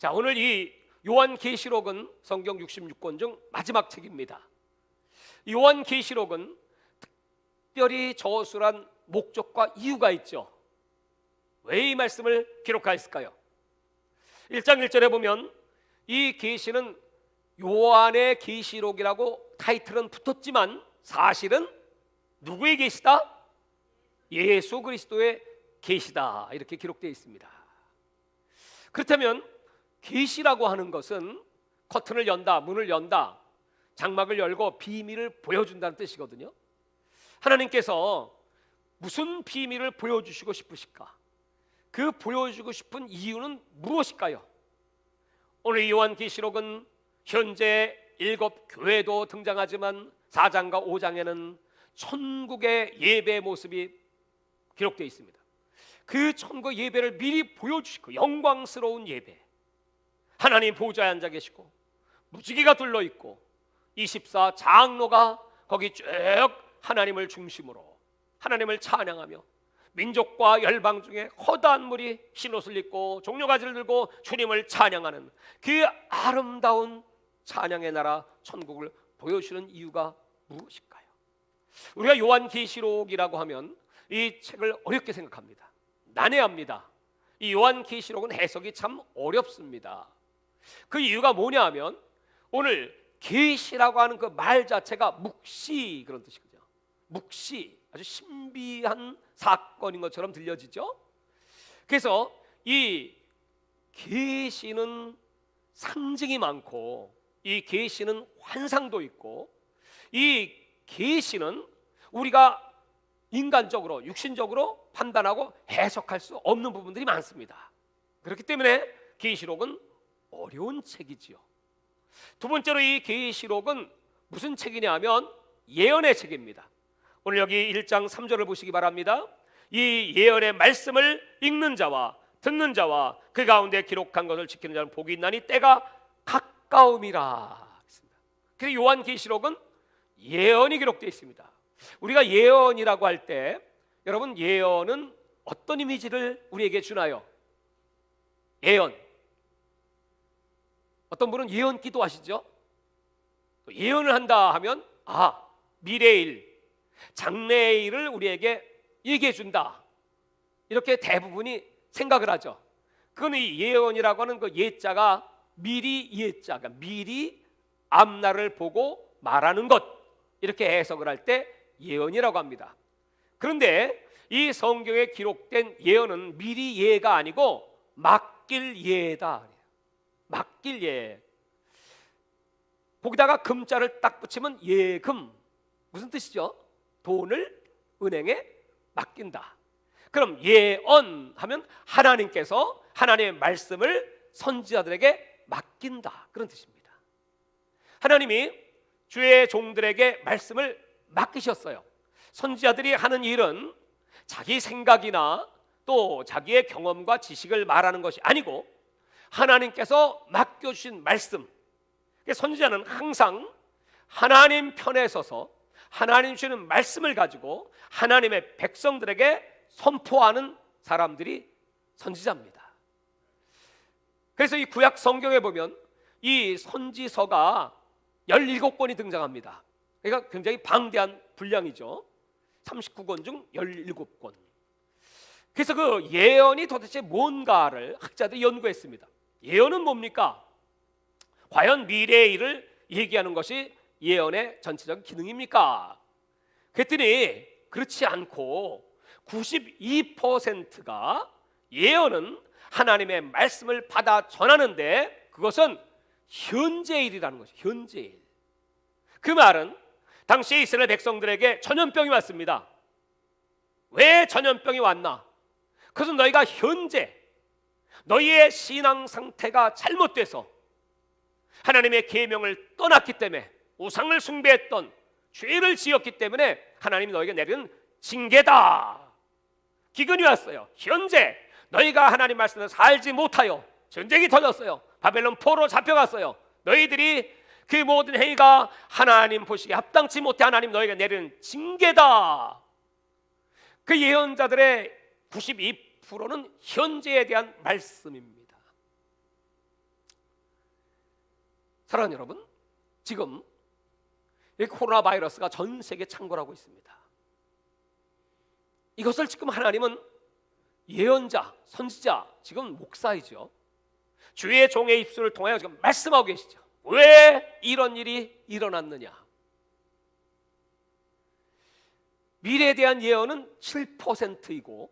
자, 오늘 이 요한계시록은 성경 66권 중 마지막 책입니다. 요한계시록은 특별히 저술한 목적과 이유가 있죠. 왜 이 말씀을 기록하였을까요? 1장 1절에 보면 이 계시는 요한의 계시록이라고 타이틀은 붙었지만 사실은 누구의 계시다? 예수 그리스도의 계시다, 이렇게 기록되어 있습니다. 그렇다면 계시라고 하는 것은 커튼을 연다, 문을 연다, 장막을 열고 비밀을 보여준다는 뜻이거든요. 하나님께서 무슨 비밀을 보여주시고 싶으실까? 그 보여주고 싶은 이유는 무엇일까요? 오늘 요한계시록은 현재 7교회도 등장하지만 4장과 5장에는 천국의 예배 모습이 기록되어 있습니다. 그 천국 예배를 미리 보여주시고, 영광스러운 예배, 하나님 보좌에 앉아 계시고 무지개가 둘러있고 24 장로가 거기 쭉 하나님을 중심으로 하나님을 찬양하며 민족과 열방 중에 허다한 무리 흰옷을 입고 종려가지를 들고 주님을 찬양하는 그 아름다운 찬양의 나라 천국을 보여주시는 이유가 무엇일까요? 우리가 요한계시록이라고 하면 이 책을 어렵게 생각합니다. 난해합니다. 이 요한계시록은 해석이 참 어렵습니다. 그 이유가 뭐냐 하면 오늘 계시라고 하는 그 말 자체가 묵시, 그런 뜻이거든요. 묵시, 아주 신비한 사건인 것처럼 들려지죠. 그래서 이 계시는 상징이 많고 이 계시는 환상도 있고 이 계시는 우리가 인간적으로 육신적으로 판단하고 해석할 수 없는 부분들이 많습니다. 그렇기 때문에 계시록은 어려운 책이지요. 두 번째로 이 계시록은 무슨 책이냐 하면 예언의 책입니다. 오늘 여기 1장 3절을 보시기 바랍니다. 이 예언의 말씀을 읽는 자와 듣는 자와 그 가운데 기록한 것을 지키는 자는 복이 있나니 때가 가까움이라. 그래서 요한계시록은 예언이 기록되어 있습니다. 우리가 예언이라고 할 때 여러분, 예언은 어떤 이미지를 우리에게 주나요? 예언, 어떤 분은 예언 기도하시죠. 예언을 한다 하면 미래의 일, 장래의 일을 우리에게 얘기해 준다, 이렇게 대부분이 생각을 하죠. 그건 이 예언이라고 하는 그 예자가 미리 예자가 미리 앞날을 보고 말하는 것, 이렇게 해석을 할 때 예언이라고 합니다. 그런데 이 성경에 기록된 예언은 미리 예가 아니고 맡길 예다. 맡길 예. 거기다가 금자를 딱 붙이면 예금. 무슨 뜻이죠? 돈을 은행에 맡긴다. 그럼 예언하면 하나님께서 하나님의 말씀을 선지자들에게 맡긴다, 그런 뜻입니다. 하나님이 주의 종들에게 말씀을 맡기셨어요. 선지자들이 하는 일은 자기 생각이나 또 자기의 경험과 지식을 말하는 것이 아니고 하나님께서 맡겨주신 말씀. 선지자는 항상 하나님 편에 서서 하나님 주시는 말씀을 가지고 하나님의 백성들에게 선포하는 사람들이 선지자입니다. 그래서 이 구약 성경에 보면 이 선지서가 17권이 등장합니다. 그러니까 굉장히 방대한 분량이죠. 39권 중 17권. 그래서 그 예언이 도대체 뭔가를 학자들이 연구했습니다. 예언은 뭡니까? 과연 미래의 일을 얘기하는 것이 예언의 전체적인 기능입니까? 그랬더니 그렇지 않고 92%가 예언은 하나님의 말씀을 받아 전하는데 그것은 현재 일이라는 것이죠. 현재 일. 그 말은 당시 이스라엘 백성들에게 전염병이 왔습니다. 왜 전염병이 왔나? 그것은 너희가 현재 너희의 신앙 상태가 잘못돼서 하나님의 계명을 떠났기 때문에, 우상을 숭배했던 죄를 지었기 때문에 하나님이 너희에게 내리는 징계다. 기근이 왔어요. 현재 너희가 하나님 말씀을 살지 못하여 전쟁이 터졌어요. 바벨론 포로 잡혀갔어요. 너희들이 그 모든 행위가 하나님 보시기에 합당치 못해 하나님 너희에게 내리는 징계다. 그 예언자들의 92%는 현재에 대한 말씀입니다. 사랑하는 여러분, 지금 이 코로나 바이러스가 전 세계 창궐하고 있습니다. 이것을 지금 하나님은 예언자, 선지자, 지금 목사이죠, 주의 종의 입술을 통하여 지금 말씀하고 계시죠. 왜 이런 일이 일어났느냐? 미래에 대한 예언은 7%이고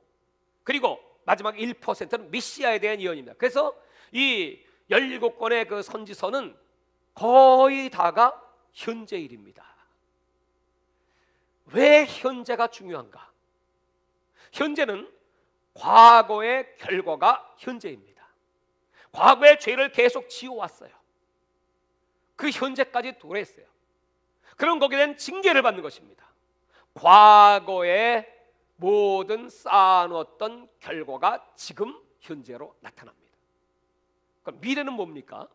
그리고 마지막 1%는 메시아에 대한 예언입니다. 그래서 이 17권의 그 선지서는 거의 다가 현재 일입니다. 왜 현재가 중요한가? 현재는 과거의 결과가 현재입니다. 과거의 죄를 계속 지어왔어요. 그 현재까지 도래했어요. 그럼 거기에 대한 징계를 받는 것입니다. 과거의 모든 쌓아놓았던 결과가 지금 현재로 나타납니다. 그럼 미래는 뭡니까?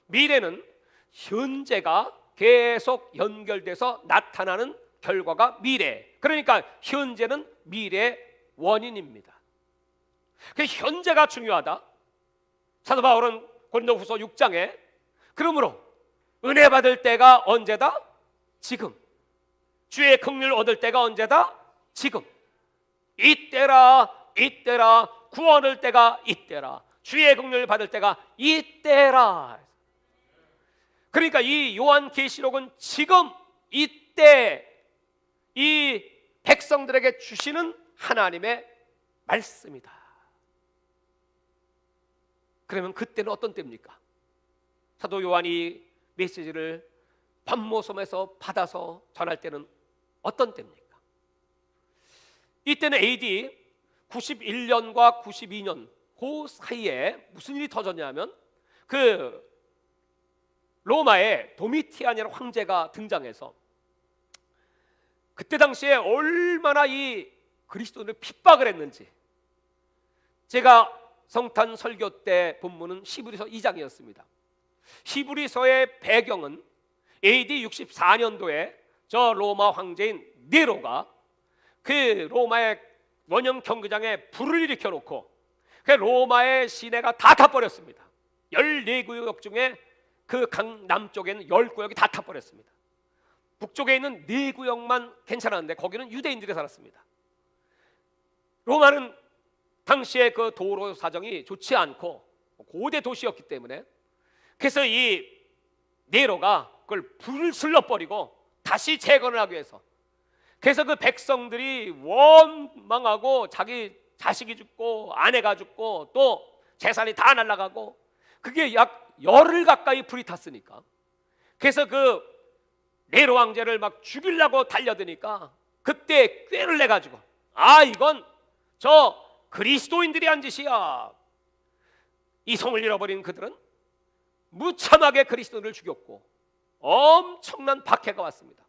미래는 현재가 계속 연결돼서 나타나는 결과가 미래. 그러니까 현재는 미래의 원인입니다. 그 현재가 중요하다. 사도 바울은 고린도후서 6장에 그러므로 은혜 받을 때가 언제다? 지금. 주의 긍휼을 얻을 때가 언제다? 지금. 이때라, 이때라. 구원을 때가 이때라. 주의 긍휼을 받을 때가 이때라. 그러니까 이 요한계시록은 지금 이때 이 백성들에게 주시는 하나님의 말씀이다. 그러면 그때는 어떤 때입니까? 사도 요한이 메시지를 반모섬에서 받아서 전할 때는 어떤 때입니까? 이때는 AD 91년과 92년 그 사이에 무슨 일이 터졌냐면 그 로마의 도미티안이라는 황제가 등장해서 그때 당시에 얼마나 이 그리스도인을 핍박을 했는지, 제가 성탄 설교 때 본문은 히브리서 2장이었습니다. 히브리서의 배경은 AD 64년도에 저 로마 황제인 네로가 그 로마의 원형 경기장에 불을 일으켜 놓고 그 로마의 시내가 다 타버렸습니다. 14구역 중에 그 강 남쪽에는 10구역이 다 타버렸습니다. 북쪽에 있는 4구역만 괜찮았는데 거기는 유대인들이 살았습니다. 로마는 당시에 그 도로 사정이 좋지 않고 고대 도시였기 때문에, 그래서 이 네로가 그걸 불을 슬러버리고 다시 재건을 하기 위해서, 그래서 그 백성들이 원망하고 자기 자식이 죽고 아내가 죽고 또 재산이 다 날아가고, 그게 약 열흘 가까이 불이 탔으니까, 그래서 그 네로 황제를 막 죽이려고 달려드니까 그때 꾀를 내가지고 이건 저 그리스도인들이 한 짓이야. 이 성을 잃어버린 그들은 무참하게 그리스도인을 죽였고 엄청난 박해가 왔습니다.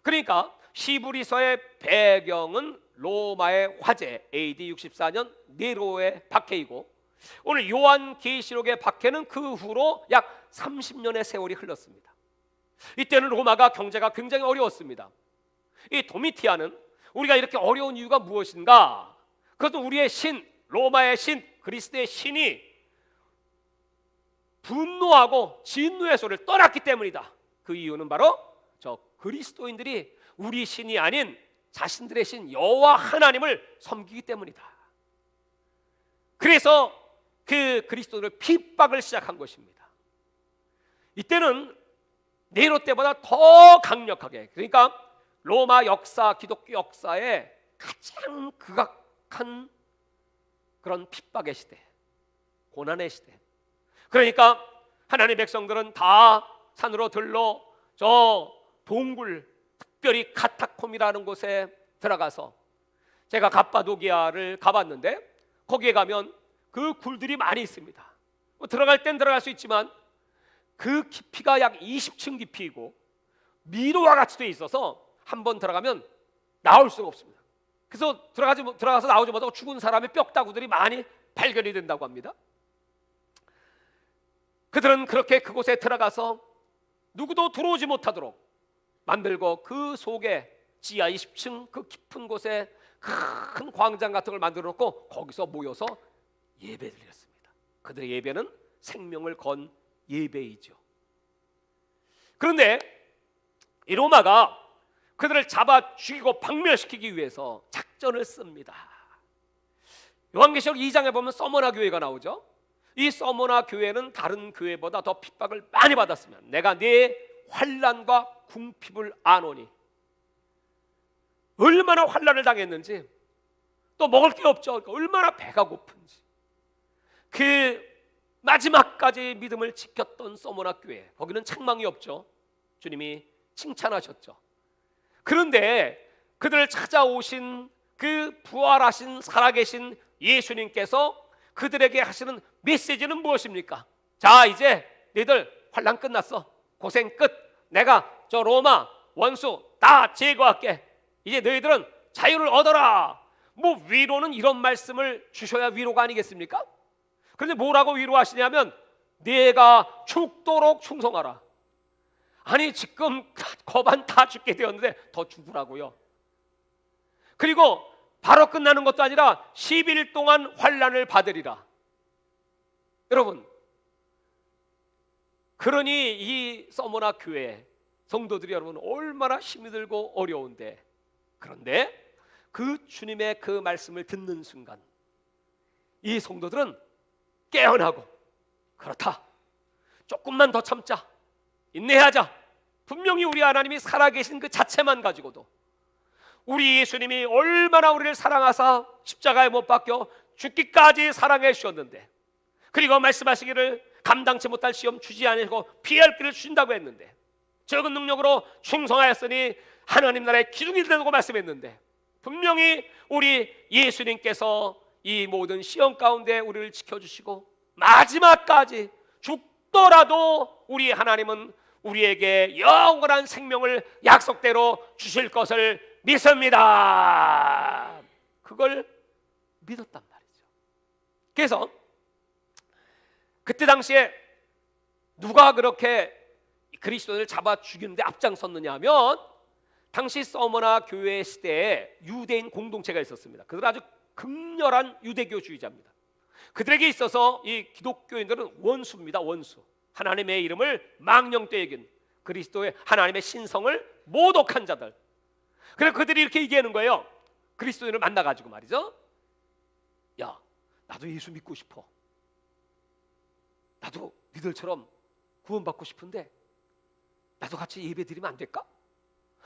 그러니까 히브리서의 배경은 로마의 화재 AD 64년 네로의 박해이고, 오늘 요한계시록의 박해는 그 후로 약 30년의 세월이 흘렀습니다. 이때는 로마가 경제가 굉장히 어려웠습니다. 이 도미티안은 우리가 이렇게 어려운 이유가 무엇인가? 그것은 우리의 신, 로마의 신, 그리스도의 신이 분노하고 진노의 소리를 떠났기 때문이다. 그 이유는 바로 저 그리스도인들이 우리 신이 아닌 자신들의 신 여호와 하나님을 섬기기 때문이다. 그래서 그 그리스도를 핍박을 시작한 것입니다. 이때는 네로 때보다 더 강력하게, 그러니까 로마 역사, 기독교 역사의 가장 극악한 그런 핍박의 시대, 고난의 시대. 그러니까 하나님의 백성들은 다 산으로 들러 저 동굴, 특별히 카타콤이라는 곳에 들어가서, 제가 갑바도기아를 가봤는데 거기에 가면 그 굴들이 많이 있습니다. 들어갈 땐 들어갈 수 있지만 그 깊이가 약 20층 깊이이고 미로와 같이 돼 있어서 한번 들어가면 나올 수가 없습니다. 그래서 들어가서 나오자마자 죽은 사람의 뼈다구들이 많이 발견이 된다고 합니다. 그들은 그렇게 그곳에 들어가서 누구도 들어오지 못하도록 만들고 그 속에 지하 20층 그 깊은 곳에 큰 광장 같은 걸 만들어 놓고 거기서 모여서 예배를 드렸습니다. 그들의 예배는 생명을 건 예배이죠. 그런데 이 로마가 그들을 잡아 죽이고 박멸시키기 위해서 작전을 씁니다. 요한계시록 2장에 보면 서머나 교회가 나오죠. 이 서머나 교회는 다른 교회보다 더 핍박을 많이 받았으면 내가 네 환난과 궁핍을 아노니, 얼마나 환난을 당했는지, 또 먹을 게 없죠. 얼마나 배가 고픈지, 그 마지막까지 믿음을 지켰던 서머나 교회, 거기는 책망이 없죠. 주님이 칭찬하셨죠. 그런데 그들을 찾아오신 그 부활하신 살아계신 예수님께서 그들에게 하시는 메시지는 무엇입니까? 자, 이제 너희들 환난 끝났어. 고생 끝. 내가 저 로마 원수 다 제거할게. 이제 너희들은 자유를 얻어라. 뭐 위로는 이런 말씀을 주셔야 위로가 아니겠습니까? 그런데 뭐라고 위로하시냐면 내가 죽도록 충성하라. 아니, 지금 거반 다 죽게 되었는데 더 죽으라고요. 그리고 바로 끝나는 것도 아니라 10일 동안 환난을 받으리라. 여러분, 그러니 이 서머나 교회 성도들이 여러분 얼마나 힘이 들고 어려운데, 그런데 그 주님의 그 말씀을 듣는 순간 이 성도들은 깨어나고, 그렇다, 조금만 더 참자, 인내하자. 분명히 우리 하나님이 살아계신 그 자체만 가지고도, 우리 예수님이 얼마나 우리를 사랑하사 십자가에 못 박혀 죽기까지 사랑해 주셨는데, 그리고 말씀하시기를 감당치 못할 시험 주지 아니하고 피할 길을 주신다고 했는데, 적은 능력으로 충성하였으니 하나님 나라의 기둥이 되고 말씀했는데, 분명히 우리 예수님께서 이 모든 시험 가운데 우리를 지켜주시고 마지막까지 죽더라도 우리 하나님은 우리에게 영원한 생명을 약속대로 주실 것을 믿습니다. 그걸 믿었단 말이죠. 그래서 그때 당시에 누가 그렇게 그리스도인을 잡아 죽이는데 앞장섰느냐 하면, 당시 서머나 교회 시대에 유대인 공동체가 있었습니다. 그들은 아주 극렬한 유대교주의자입니다. 그들에게 있어서 이 기독교인들은 원수입니다. 원수. 하나님의 이름을 망령되이 여긴, 그리스도의 하나님의 신성을 모독한 자들. 그래서 그들이 이렇게 얘기하는 거예요. 그리스도인을 만나가지고 말이죠. 야, 나도 예수 믿고 싶어. 나도 니들처럼 구원받고 싶은데 나도 같이 예배 드리면 안 될까?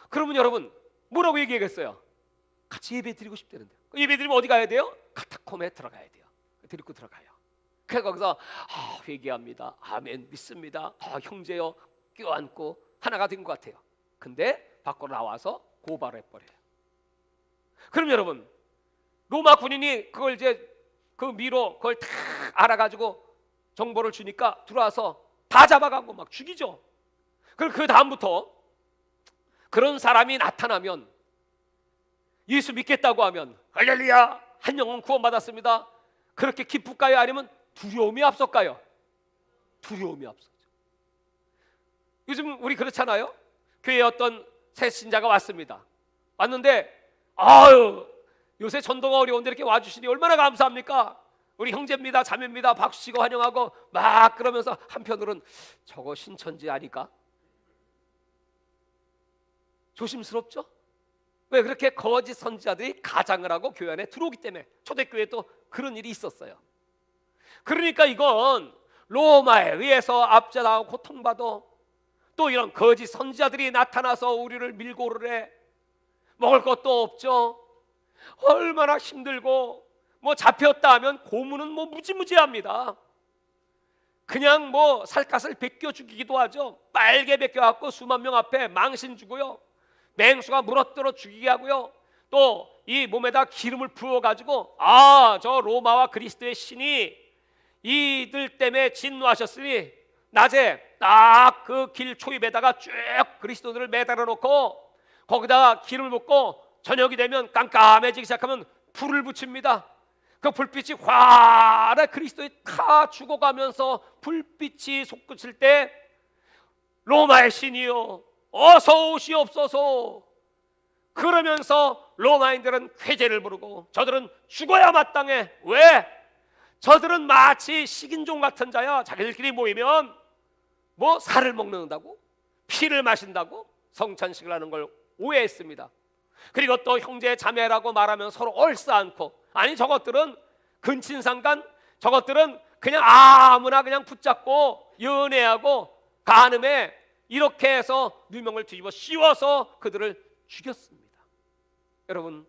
그러면 여러분 뭐라고 얘기하겠어요? 같이 예배 드리고 싶다는데, 예배 드리면 어디 가야 돼요? 카타콤에 들어가야 돼요. 데리고 들어가요. 그래서 거기서 회개합니다. 아멘, 믿습니다. 형제여 껴안고 하나가 된 것 같아요. 근데 밖으로 나와서 고발해버려요. 그럼 여러분, 로마 군인이 그걸 이제 그 미로 그걸 다 알아가지고 정보를 주니까 들어와서 다 잡아가고 막 죽이죠. 그럼 그 다음부터 그런 사람이 나타나면, 예수 믿겠다고 하면 할렐루야, 한 영혼 구원받았습니다, 그렇게 기쁠까요? 아니면 두려움이 앞설까요? 두려움이 앞서죠. 요즘 우리 그렇잖아요. 교회에 어떤 새 신자가 왔습니다. 왔는데 아유, 요새 전도가 어려운데 이렇게 와주시니 얼마나 감사합니까? 우리 형제입니다, 자매입니다, 박수 치고 환영하고 막 그러면서 한편으로는 저거 신천지 아닐까? 조심스럽죠? 왜? 그렇게 거짓 선지자들이 가장을 하고 교회 안에 들어오기 때문에. 초대교회도 그런 일이 있었어요. 그러니까 이건 로마에 의해서 압제당하고 고통받아 또 이런 거짓 선지자들이 나타나서 우리를 밀고 오르래. 먹을 것도 없죠. 얼마나 힘들고, 뭐 잡혔다 하면 고문은 뭐 무지무지합니다. 그냥 뭐 살갗을 벗겨 죽이기도 하죠. 빨개 벗겨갖고 수만 명 앞에 망신 주고요, 맹수가 물어뜯어 죽이게 하고요, 또 이 몸에다 기름을 부어가지고 저 로마와 그리스도의 신이 이들 때문에 진노하셨으니 낮에 딱 그 길 초입에다가 쭉 그리스도들을 매달아 놓고 거기다가 기름을 붓고 저녁이 되면 깜깜해지기 시작하면 불을 붙입니다. 그 불빛이 환하게 그리스도에 다 죽어가면서 불빛이 솟구칠 때 로마의 신이여 어서 오시옵소서. 그러면서 로마인들은 쾌제를 부르고 저들은 죽어야 마땅해. 왜? 저들은 마치 식인종 같은 자야. 자기들끼리 모이면 뭐 살을 먹는다고, 피를 마신다고 성찬식을 하는 걸 오해했습니다. 그리고 또 형제 자매라고 말하면 서로 얼싸안고, 아니 저것들은 근친상간, 저것들은 그냥 아무나 그냥 붙잡고 연애하고 간음해, 이렇게 해서 누명을 뒤집어 씌워서 그들을 죽였습니다. 여러분,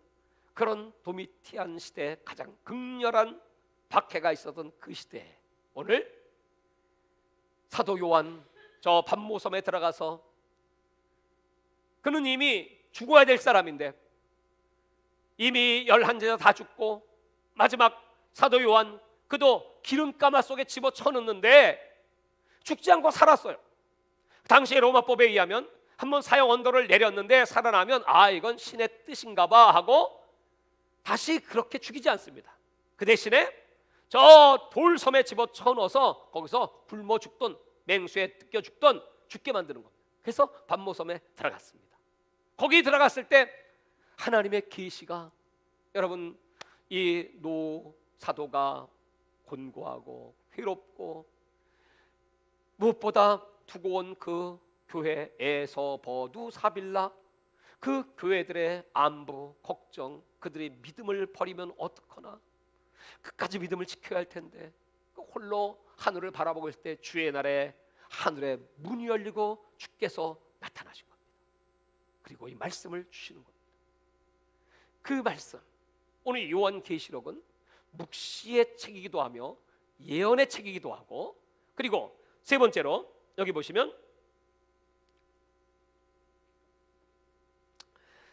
그런 도미티안 시대에 가장 극렬한 박해가 있었던 그 시대에 오늘 사도 요한 저 반모섬에 들어가서, 그는 이미 죽어야 될 사람인데 이미 11제자 다 죽고 마지막 사도 요한, 그도 기름가마 속에 집어쳐넣는데 죽지 않고 살았어요. 당시 로마법에 의하면 한번 사형 언도를 내렸는데 살아나면 이건 신의 뜻인가 봐 하고 다시 그렇게 죽이지 않습니다. 그 대신에 저 돌섬에 집어쳐넣어서 거기서 굶어 죽던, 맹수에 뜯겨 죽던 죽게 만드는 겁니다. 그래서 반모섬에 들어갔습니다. 거기 들어갔을 때 하나님의 계시가, 여러분, 이 노 사도가 곤고하고 괴롭고 무엇보다 두고 온 그 교회 에서버두 사빌라, 그 교회들의 안부 걱정, 그들의 믿음을 버리면 어떡하나, 끝까지 믿음을 지켜야 할 텐데 홀로 하늘을 바라보고 있을 때 주의 날에 하늘에 문이 열리고 주께서 나타나신 겁니다. 그리고 이 말씀을 주시는 겁니다. 그 말씀, 오늘 요한계시록은 묵시의 책이기도 하며 예언의 책이기도 하고, 그리고 세 번째로 여기 보시면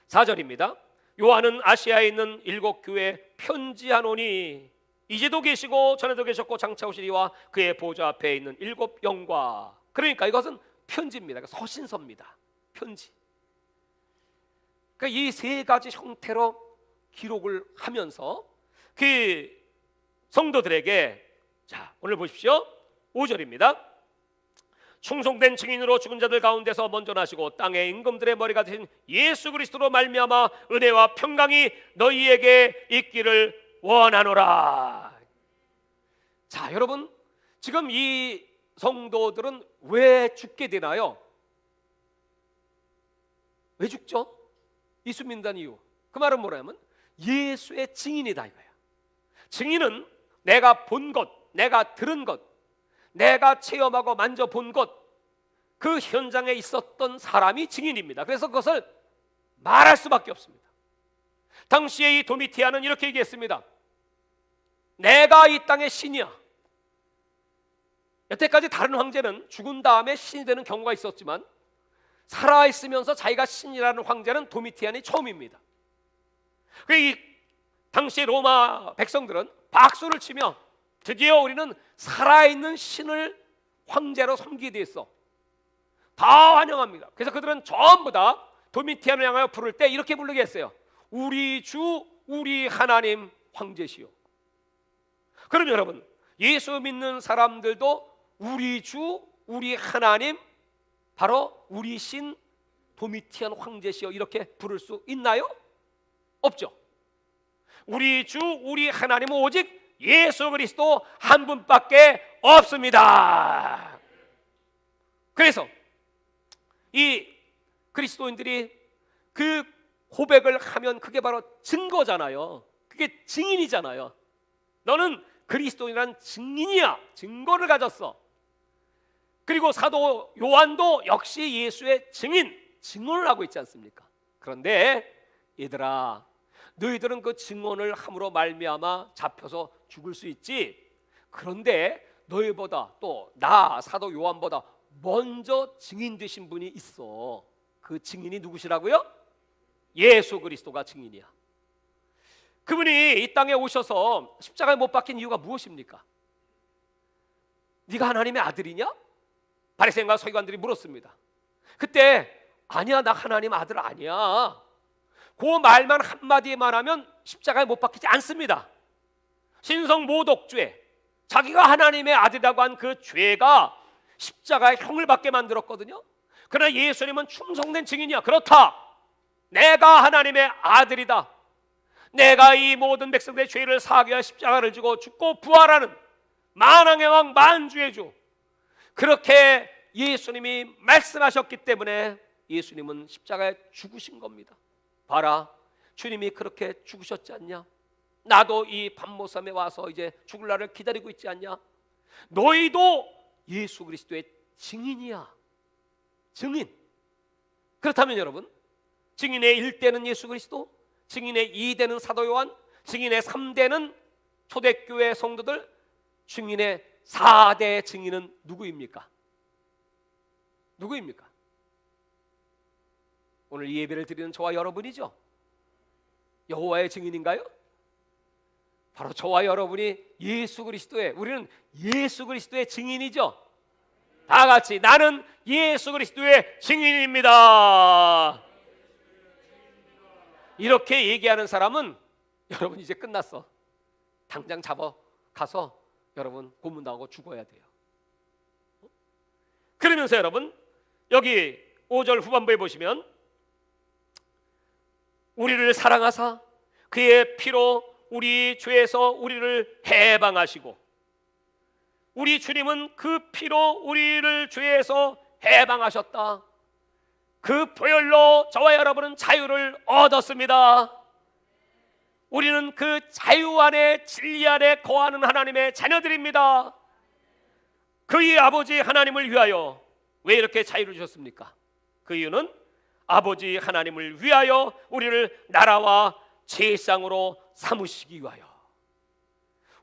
4절입니다. 요한은 아시아에 있는 7 교회에 편지하노니 이제도 계시고 전에도 계셨고 장차 오시리와 그의 보좌 앞에 있는 7 영과. 그러니까 이것은 편지입니다. 서신서입니다. 편지. 그러니까 이 세 가지 형태로 기록을 하면서 그 성도들에게, 자 오늘 보십시오. 5절입니다. 충성된 증인으로 죽은 자들 가운데서 먼저 나시고 땅의 임금들의 머리가 되신 예수 그리스도로 말미암아 은혜와 평강이 너희에게 있기를 원하노라. 자 여러분, 지금 이 성도들은 왜 죽게 되나요? 왜 죽죠? 예수 믿는 이유. 그 말은 뭐냐면 예수의 증인이다 이거야. 증인은 내가 본 것, 내가 들은 것, 내가 체험하고 만져본 것, 그 현장에 있었던 사람이 증인입니다. 그래서 그것을 말할 수밖에 없습니다. 당시에 이 도미티아는 이렇게 얘기했습니다. 내가 이 땅의 신이야. 여태까지 다른 황제는 죽은 다음에 신이 되는 경우가 있었지만 살아있으면서 자기가 신이라는 황제는 도미티안이 처음입니다. 이 당시 로마 백성들은 박수를 치며 드디어 우리는 살아있는 신을 황제로 섬기게 됐어, 다 환영합니다. 그래서 그들은 전부 다 도미티안을 향하여 부를 때 이렇게 부르게 했어요. 우리 주, 우리 하나님 황제시요. 그럼 여러분, 예수 믿는 사람들도 우리 주, 우리 하나님, 바로 우리 신 도미티안 황제시여 이렇게 부를 수 있나요? 없죠. 우리 주, 우리 하나님은 오직 예수 그리스도 한 분밖에 없습니다. 그래서 이 그리스도인들이 그 고백을 하면 그게 바로 증거잖아요. 그게 증인이잖아요. 너는 그리스도인이란 증인이야. 증거를 가졌어. 그리고 사도 요한도 역시 예수의 증인, 증언을 하고 있지 않습니까? 그런데 얘들아, 너희들은 그 증언을 함으로 말미암아 잡혀서 죽을 수 있지. 그런데 너희보다, 또 나 사도 요한보다 먼저 증인 되신 분이 있어. 그 증인이 누구시라고요? 예수 그리스도가 증인이야. 그분이 이 땅에 오셔서 십자가에 못 박힌 이유가 무엇입니까? 네가 하나님의 아들이냐? 바리새인과 서기관들이 물었습니다. 그때 아니야, 나 하나님 아들 아니야. 그 말만 한마디만 하면 십자가에 못 박히지 않습니다. 신성 모독죄, 자기가 하나님의 아들이라고 한 그 죄가 십자가에 형을 받게 만들었거든요. 그러나 예수님은 충성된 증인이야. 그렇다, 내가 하나님의 아들이다. 내가 이 모든 백성들의 죄를 사하기 위해 십자가를 지고 죽고 부활하는 만왕의 왕 만주의 주, 그렇게 예수님이 말씀하셨기 때문에 예수님은 십자가에 죽으신 겁니다. 봐라, 주님이 그렇게 죽으셨지 않냐? 나도 이 밤모섬에 와서 이제 죽을 날을 기다리고 있지 않냐? 너희도 예수 그리스도의 증인이야. 증인. 그렇다면 여러분, 증인의 1대는 예수 그리스도, 증인의 2대는 사도 요한, 증인의 3대는 초대교회 성도들, 증인의 4대 증인은 누구입니까? 누구입니까? 오늘 이 예배를 드리는 저와 여러분이죠. 여호와의 증인인가요? 바로 저와 여러분이 예수 그리스도의, 우리는 예수 그리스도의 증인이죠. 다 같이 나는 예수 그리스도의 증인입니다. 이렇게 얘기하는 사람은 여러분 이제 끝났어. 당장 잡아 가서 여러분 고문 당하고 죽어야 돼요. 그러면서 여러분 여기 5절 후반부에 보시면 우리를 사랑하사 그의 피로 우리 죄에서 우리를 해방하시고, 우리 주님은 그 피로 우리를 죄에서 해방하셨다. 그 보혈로 저와 여러분은 자유를 얻었습니다. 우리는 그 자유 안에, 진리 안에 거하는 하나님의 자녀들입니다. 그의 아버지 하나님을 위하여. 왜 이렇게 자유를 주셨습니까? 그 이유는 아버지 하나님을 위하여 우리를 나라와 제상으로 삼으시기 위하여.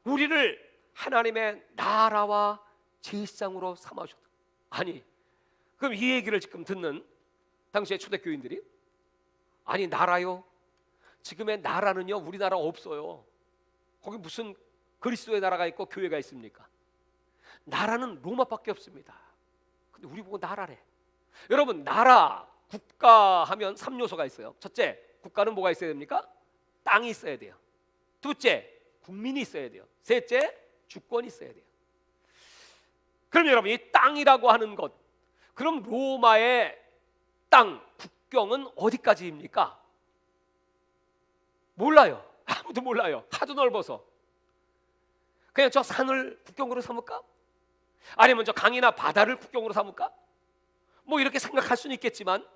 우리를 하나님의 나라와 제상으로 삼으셨다. 아니, 그럼 이 얘기를 지금 듣는 당시의 초대교인들이, 아니 나라요? 지금의 나라는요, 우리나라 없어요. 거기 무슨 그리스도의 나라가 있고 교회가 있습니까? 나라는 로마밖에 없습니다. 근데 우리 보고 나라래. 여러분, 나라, 국가 하면 3요소가 있어요. 첫째, 국가는 뭐가 있어야 됩니까? 땅이 있어야 돼요. 둘째, 국민이 있어야 돼요. 셋째, 주권이 있어야 돼요. 그럼 여러분, 이 땅이라고 하는 것, 그럼 로마의 땅, 국경은 어디까지입니까? 몰라요. 아무도 몰라요. 하도 넓어서. 그냥 저 산을 국경으로 삼을까? 아니면 저 강이나 바다를 국경으로 삼을까? 뭐 이렇게 생각할 수는 있겠지만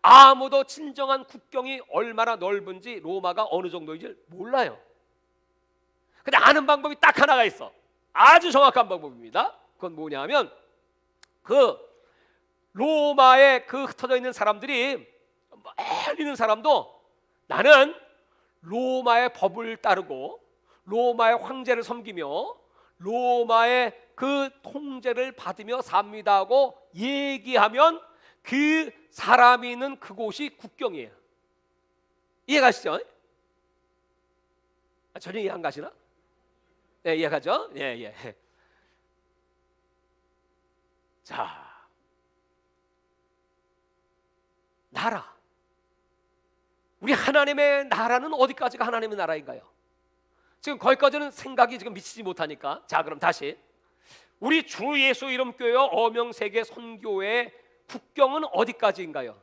아무도 진정한 국경이 얼마나 넓은지, 로마가 어느 정도인지 몰라요. 근데 아는 방법이 딱 하나가 있어. 아주 정확한 방법입니다. 그건 뭐냐면 그 로마에 그 흩어져 있는 사람들이, 멀리 있는 사람도 나는 로마의 법을 따르고 로마의 황제를 섬기며 로마의 그 통제를 받으며 삽니다 하고 얘기하면 그 사람이 있는 그곳이 국경이에요. 이해가시죠? 전혀 이해 안 가시나? 네, 이해가죠? 예. 자, 나라. 우리 하나님의 나라는 어디까지가 하나님의 나라인가요? 지금 거기까지는 생각이 지금 미치지 못하니까, 자 그럼 다시 우리 주 예수 이름 교회와 어명세계 선교회 국경은 어디까지인가요?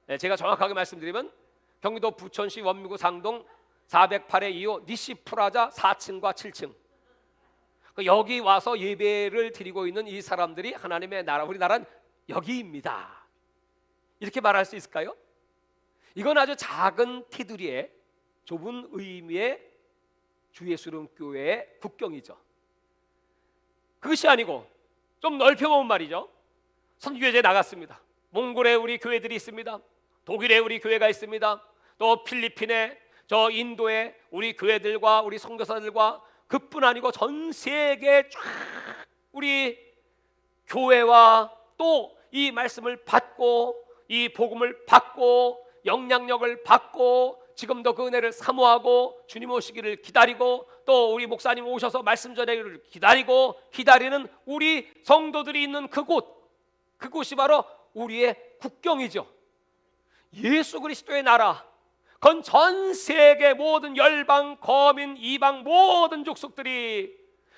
네, 제가 정확하게 말씀드리면 경기도 부천시 원미구 상동 408의 2호 니시 프라자 4층과 7층, 여기 와서 예배를 드리고 있는 이 사람들이 하나님의 나라, 우리 나라는 여기입니다. 이렇게 말할 수 있을까요? 이건 아주 작은 테두리에 좁은 의미의 주 예수 이름 교회의 국경이죠. 그것이 아니고 좀 넓혀보면 말이죠, 선교제에 나갔습니다. 몽골에 우리 교회들이 있습니다. 독일에 우리 교회가 있습니다. 또 필리핀에, 저 인도에 우리 교회들과 우리 선교사들과, 그뿐 아니고 전 세계 쫙 우리 교회와 또 이 말씀을 받고 이 복음을 받고 영향력을 받고 지금도 그 은혜를 사모하고 주님 오시기를 기다리고 또 우리 목사님 오셔서 말씀 전하기를 기다리는 우리 성도들이 있는 그곳이 바로 우리의 국경이죠. 예수 그리스도의 나라, 그건 전 세계 모든 열방, 거민, 이방 모든 족속들이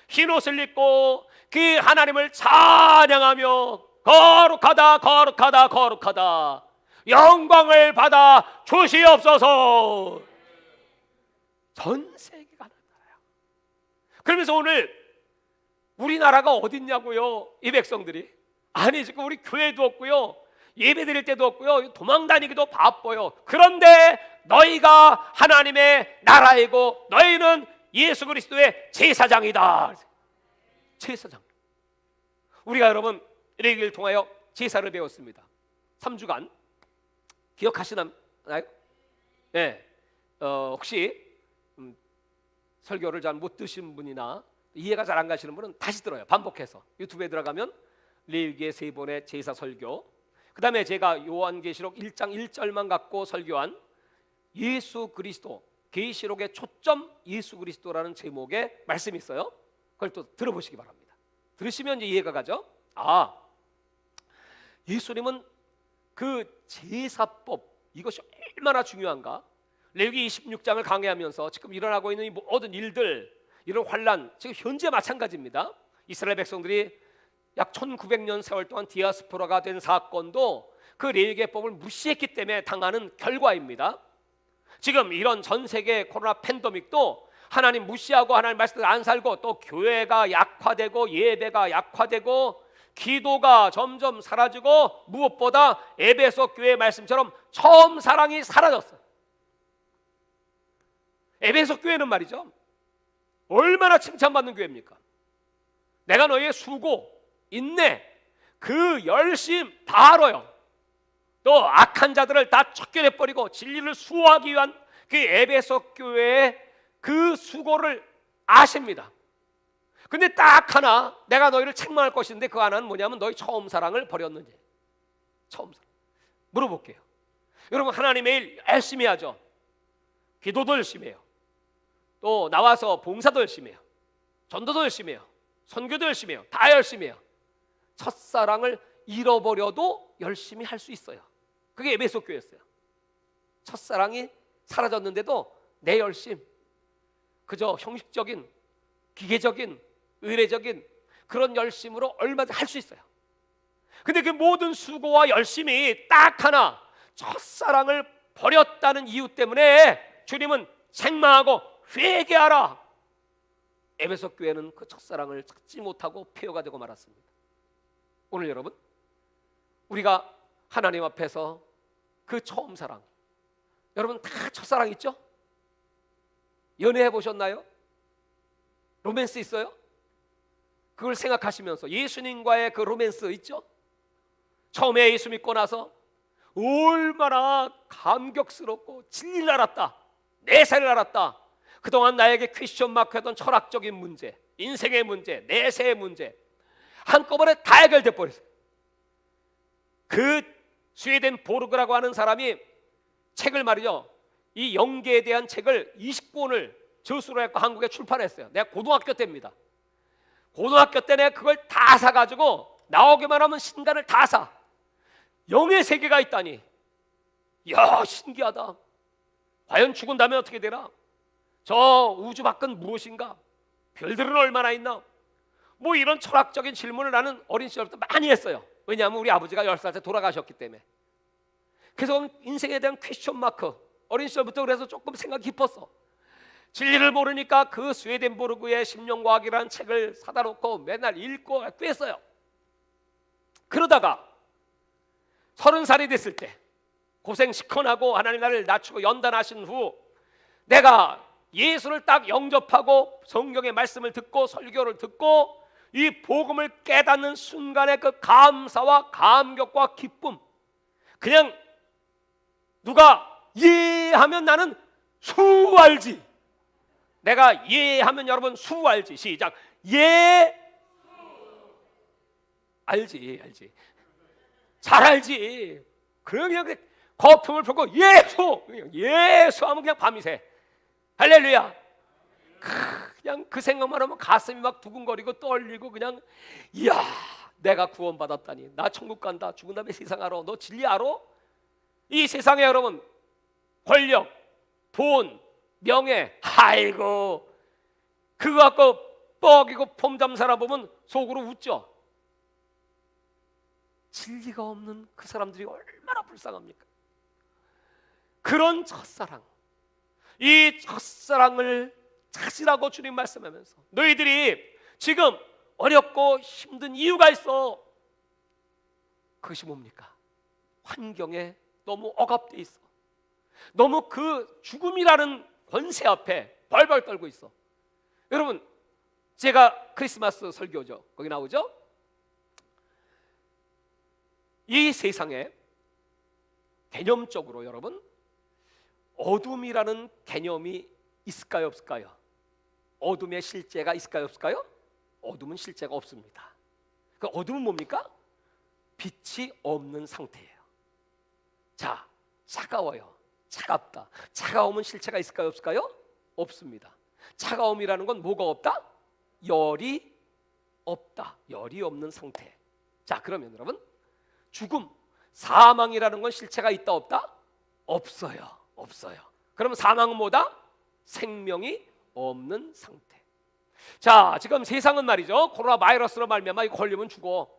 흰옷을 입고 그 하나님을 찬양하며 거룩하다 거룩하다 거룩하다 영광을 받아 주시옵소서. 전 세계가 하는 나라야. 그러면서 오늘 우리나라가 어딨냐고요, 이 백성들이. 아니 지금 우리 교회도 없고요, 예배 드릴 때도 없고요, 도망 다니기도 바빠요. 그런데 너희가 하나님의 나라이고 너희는 예수 그리스도의 제사장이다. 제사장. 우리가 여러분 레위기를 통하여 제사를 배웠습니다. 3주간 기억하시나요? 네. 혹시 설교를 잘 못 드신 분이나 이해가 잘 안 가시는 분은 다시 들어요. 반복해서 유튜브에 들어가면 레위기의 3번의 제사 설교, 그 다음에 제가 요한계시록 1장 1절만 갖고 설교한 예수 그리스도, 계시록의 초점 예수 그리스도라는 제목의 말씀이 있어요. 그걸 또 들어보시기 바랍니다. 들으시면 이제 이해가 가죠. 아, 예수님은 그 제사법, 이것이 얼마나 중요한가. 레위기 26장을 강해하면서 지금 일어나고 있는 이 모든 일들, 이런 환란, 지금 현재 마찬가지입니다. 이스라엘 백성들이 약 1900년 세월 동안 디아스포라가 된 사건도 그 레위기법을 무시했기 때문에 당하는 결과입니다. 지금 이런 전 세계 코로나 팬데믹도 하나님 무시하고 하나님 말씀을 안 살고, 또 교회가 약화되고 예배가 약화되고 기도가 점점 사라지고, 무엇보다 에베소 교회 말씀처럼 처음 사랑이 사라졌어요. 에베소 교회는 말이죠, 얼마나 칭찬받는 교회입니까? 내가 너희의 수고, 인내, 그 열심 다 알아요. 또 악한 자들을 다 쫓겨내버리고 진리를 수호하기 위한 그 에베소 교회의 그 수고를 아십니다. 근데 딱 하나 내가 너희를 책망할 것인데, 그 하나는 뭐냐면 너희 처음 사랑을 버렸는지. 처음 사랑. 물어볼게요. 여러분, 하나님의 일 열심히 하죠. 기도도 열심히 해요. 또 나와서 봉사도 열심히 해요. 전도도 열심히 해요. 선교도 열심히 해요. 다 열심히 해요. 첫사랑을 잃어버려도 열심히 할 수 있어요. 그게 에베소 교회였어요. 첫사랑이 사라졌는데도 내 열심, 그저 형식적인, 기계적인, 의례적인 그런 열심으로 얼마든지 할 수 있어요. 근데 그 모든 수고와 열심이 딱 하나, 첫사랑을 버렸다는 이유 때문에 주님은 책망하고 회개하라. 에베소 교회는 그 첫사랑을 찾지 못하고 폐허가 되고 말았습니다. 오늘 여러분, 우리가 하나님 앞에서 그 처음 사랑, 여러분 다 첫사랑 있죠? 연애해 보셨나요? 로맨스 있어요? 그걸 생각하시면서 예수님과의 그 로맨스 있죠? 처음에 예수 믿고 나서 얼마나 감격스럽고 진리를 알았다, 내세를 알았다. 그동안 나에게 퀘스천 마크였던 철학적인 문제, 인생의 문제, 내세의 문제 한꺼번에 다 해결돼 버렸어요. 그 스웨덴 보르그라고 하는 사람이 책을 말이죠, 이 영계에 대한 책을 20권을 저수로 해서 한국에 출판했어요. 내가 고등학교 때입니다. 고등학교 때 내가 그걸 다 사가지고 나오기만 하면 신간을 다 사. 영의 세계가 있다니, 이야 신기하다. 과연 죽은 다음에 어떻게 되나? 저 우주 밖은 무엇인가? 별들은 얼마나 있나? 뭐 이런 철학적인 질문을 나는 어린 시절부터 많이 했어요. 왜냐하면 우리 아버지가 10살 때 돌아가셨기 때문에. 그래서 인생에 대한 퀘스천 마크, 어린 시절부터 그래서 조금 생각이 깊었어. 진리를 모르니까 그 스웨덴보르그의 심령과학이라는 책을 사다 놓고 맨날 읽고 꿰어요. 그러다가 30살이 됐을 때 고생 시큰하고 하나님 나를 낮추고 연단하신 후 내가 예수를 딱 영접하고 성경의 말씀을 듣고 설교를 듣고 이 복음을 깨닫는 순간의 그 감사와 감격과 기쁨, 그냥 누가 예하면 나는 수 알지. 내가 예하면 여러분 수 알지. 시작. 예 알지, 알지. 잘 알지. 그냥 거품을 풀고 예수 하면 그냥 밤이 새. 할렐루야. 그냥 그 생각만 하면 가슴이 막 두근거리고 떨리고, 그냥 이야 내가 구원받았다니, 나 천국 간다, 죽은 다음에 세상 알아. 너 진리 알아? 이 세상에 여러분 권력, 돈, 명예, 아이고 그거 갖고 뻐기고 폼잠 살아보면 속으로 웃죠. 진리가 없는 그 사람들이 얼마나 불쌍합니까? 그런 첫사랑, 이 첫사랑을 찾으라고 주님 말씀하면서, 너희들이 지금 어렵고 힘든 이유가 있어. 그것이 뭡니까? 환경에 너무 억압돼 있어. 너무 그 죽음이라는 권세 앞에 벌벌 떨고 있어. 여러분, 제가 크리스마스 설교죠. 거기 나오죠? 이 세상에 개념적으로 여러분, 어둠이라는 개념이 있을까요, 없을까요? 어둠의 실제가 있을까요, 없을까요? 어둠은 실제가 없습니다. 그 어둠은 뭡니까? 빛이 없는 상태예요. 자, 차가워요. 차갑다. 차가움은 실체가 있을까요, 없을까요? 없습니다. 차가움이라는 건 뭐가 없다? 열이 없다. 열이 없는 상태. 자, 그러면 여러분, 죽음, 사망이라는 건 실체가 있다, 없다? 없어요. 없어요. 그러면 사망은 뭐다? 생명이 없는 상태. 자, 지금 세상은 말이죠, 코로나 바이러스로 말미암아 이거 걸리면 죽어.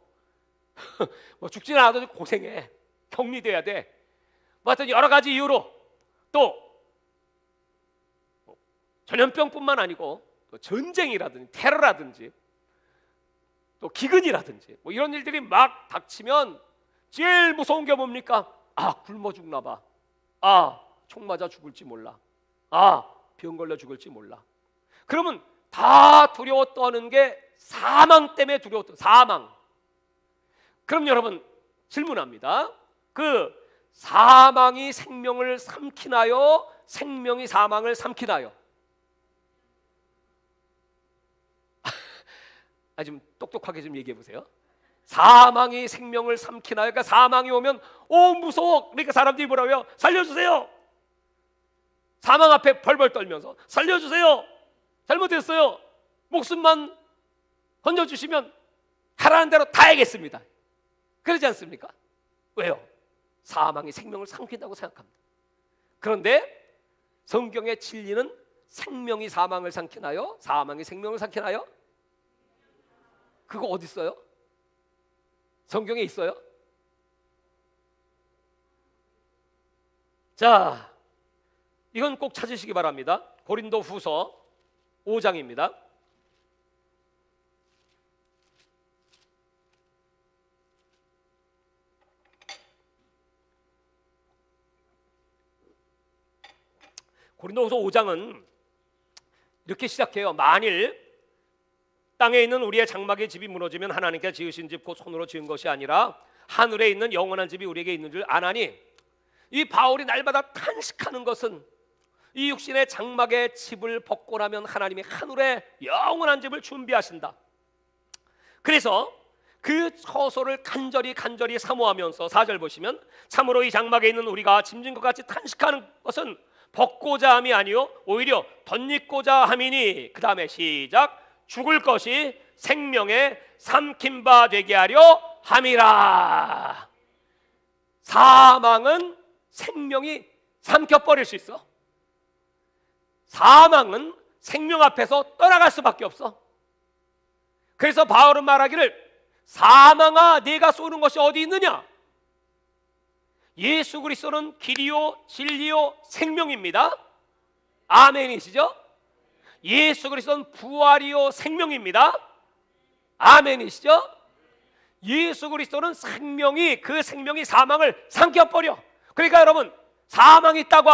뭐 죽지는 않아도 고생해. 격리돼야 돼. 뭐 하여튼 여러 가지 이유로, 또 전염병뿐만 아니고 또 전쟁이라든지 테러라든지 또 기근이라든지 뭐 이런 일들이 막 닥치면 제일 무서운 게 뭡니까? 아, 굶어 죽나 봐. 아, 총 맞아 죽을지 몰라. 아, 병 걸려 죽을지 몰라. 그러면 다 두려워 떠는 게 사망 때문에 두려워 떠. 사망. 그럼 여러분, 질문합니다. 그 사망이 생명을 삼키나요? 생명이 사망을 삼키나요? 좀 똑똑하게 좀 얘기해 보세요. 사망이 생명을 삼키나요? 그러니까 사망이 오면 무서워. 그러니까 사람들이 뭐라고요? 살려주세요. 사망 앞에 벌벌 떨면서 살려주세요. 잘못했어요. 목숨만 건져주시면 하라는 대로 다 하겠습니다. 그러지 않습니까? 왜요? 사망이 생명을 삼킨다고 생각합니다. 그런데 성경의 진리는 생명이 사망을 삼키나요? 사망이 생명을 삼키나요? 그거 어디 있어요? 성경에 있어요? 자, 이건 꼭 찾으시기 바랍니다. 고린도 후서 5장입니다. 고린도후서 5장은 이렇게 시작해요. 만일 땅에 있는 우리의 장막의 집이 무너지면 하나님께 지으신 집 곧 손으로 지은 것이 아니라 하늘에 있는 영원한 집이 우리에게 있는 줄 아나니, 이 바울이 날마다 탄식하는 것은 이 육신의 장막의 집을 벗고 나면 하나님이 하늘에 영원한 집을 준비하신다. 그래서 그 처소를 간절히 사모하면서 4절 보시면, 참으로 이 장막에 있는 우리가 짐진 것 같이 탄식하는 것은 벗고자 함이 아니요 오히려 덧입고자 함이니, 그 다음에 시작, 죽을 것이 생명에 삼킨 바 되게 하려 함이라. 사망은 생명이 삼켜버릴 수 있어. 사망은 생명 앞에서 떠나갈 수밖에 없어. 그래서 바울은 말하기를, 사망아 네가 쏘는 것이 어디 있느냐? 예수 그리스도는 길이요 진리요 생명입니다. 아멘이시죠? 예수 그리스도는 부활이요 생명입니다. 아멘이시죠? 예수 그리스도는 생명이, 그 생명이 사망을 삼켜버려. 그러니까 여러분, 사망이 있다고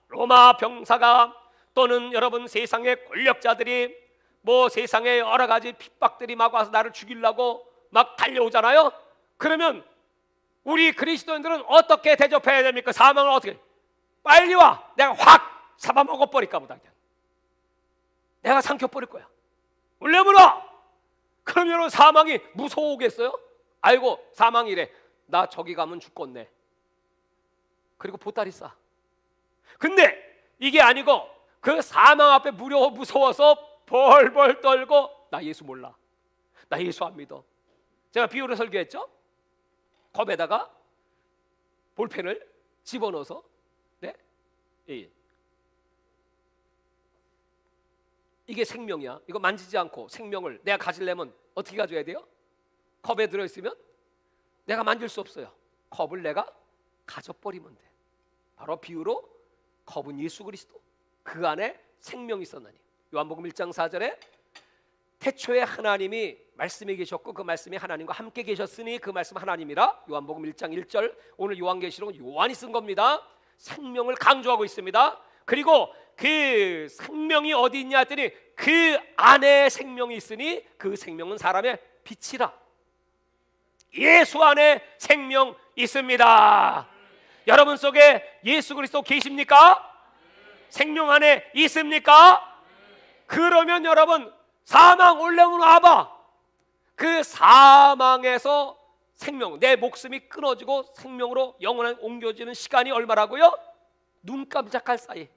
로마 병사가 또는 여러분 세상의 권력자들이 뭐 세상에 여러 가지 핍박들이 막 와서 나를 죽이려고 막 달려오잖아요. 그러면 우리 그리스도인들은 어떻게 대접해야 됩니까? 사망을 어떻게? 빨리 와, 내가 확 잡아먹어 버릴까 보다. 그냥 내가 삼켜버릴 거야. 물려물어. 그럼 여러분, 사망이 무서우겠어요? 아이고, 사망이래, 나 저기 가면 죽겠네. 그리고 보따리 싸. 근데 이게 아니고 그 사망 앞에 무서워서 벌벌 떨고, 나 예수 몰라, 나 예수 안 믿어. 제가 비유를 설교했죠. 컵에다가 볼펜을 집어넣어서, 네? 이게 생명이야. 이거 만지지 않고 생명을 내가 가지려면 어떻게 가져야 돼요? 컵에 들어있으면 내가 만질 수 없어요. 컵을 내가 가져버리면 돼. 바로 비유로 컵은 예수 그리스도, 그 안에 생명이 있었나니. 요한복음 1장 4절에 태초에 하나님이 말씀에 계셨고 그 말씀이 하나님과 함께 계셨으니 그 말씀 하나님이라. 요한복음 1장 1절. 오늘 요한계시록은 요한이 쓴 겁니다. 생명을 강조하고 있습니다. 그리고 그 생명이 어디 있냐 했더니 그 안에 생명이 있으니 그 생명은 사람의 빛이라. 예수 안에 생명 있습니다. 여러분 속에 예수 그리스도 계십니까? 생명 안에 있습니까? 그러면 여러분 사망 올레문 와봐. 그 사망에서 생명, 내 목숨이 끊어지고 생명으로 영원히 옮겨지는 시간이 얼마라고요? 눈 깜짝할 사이.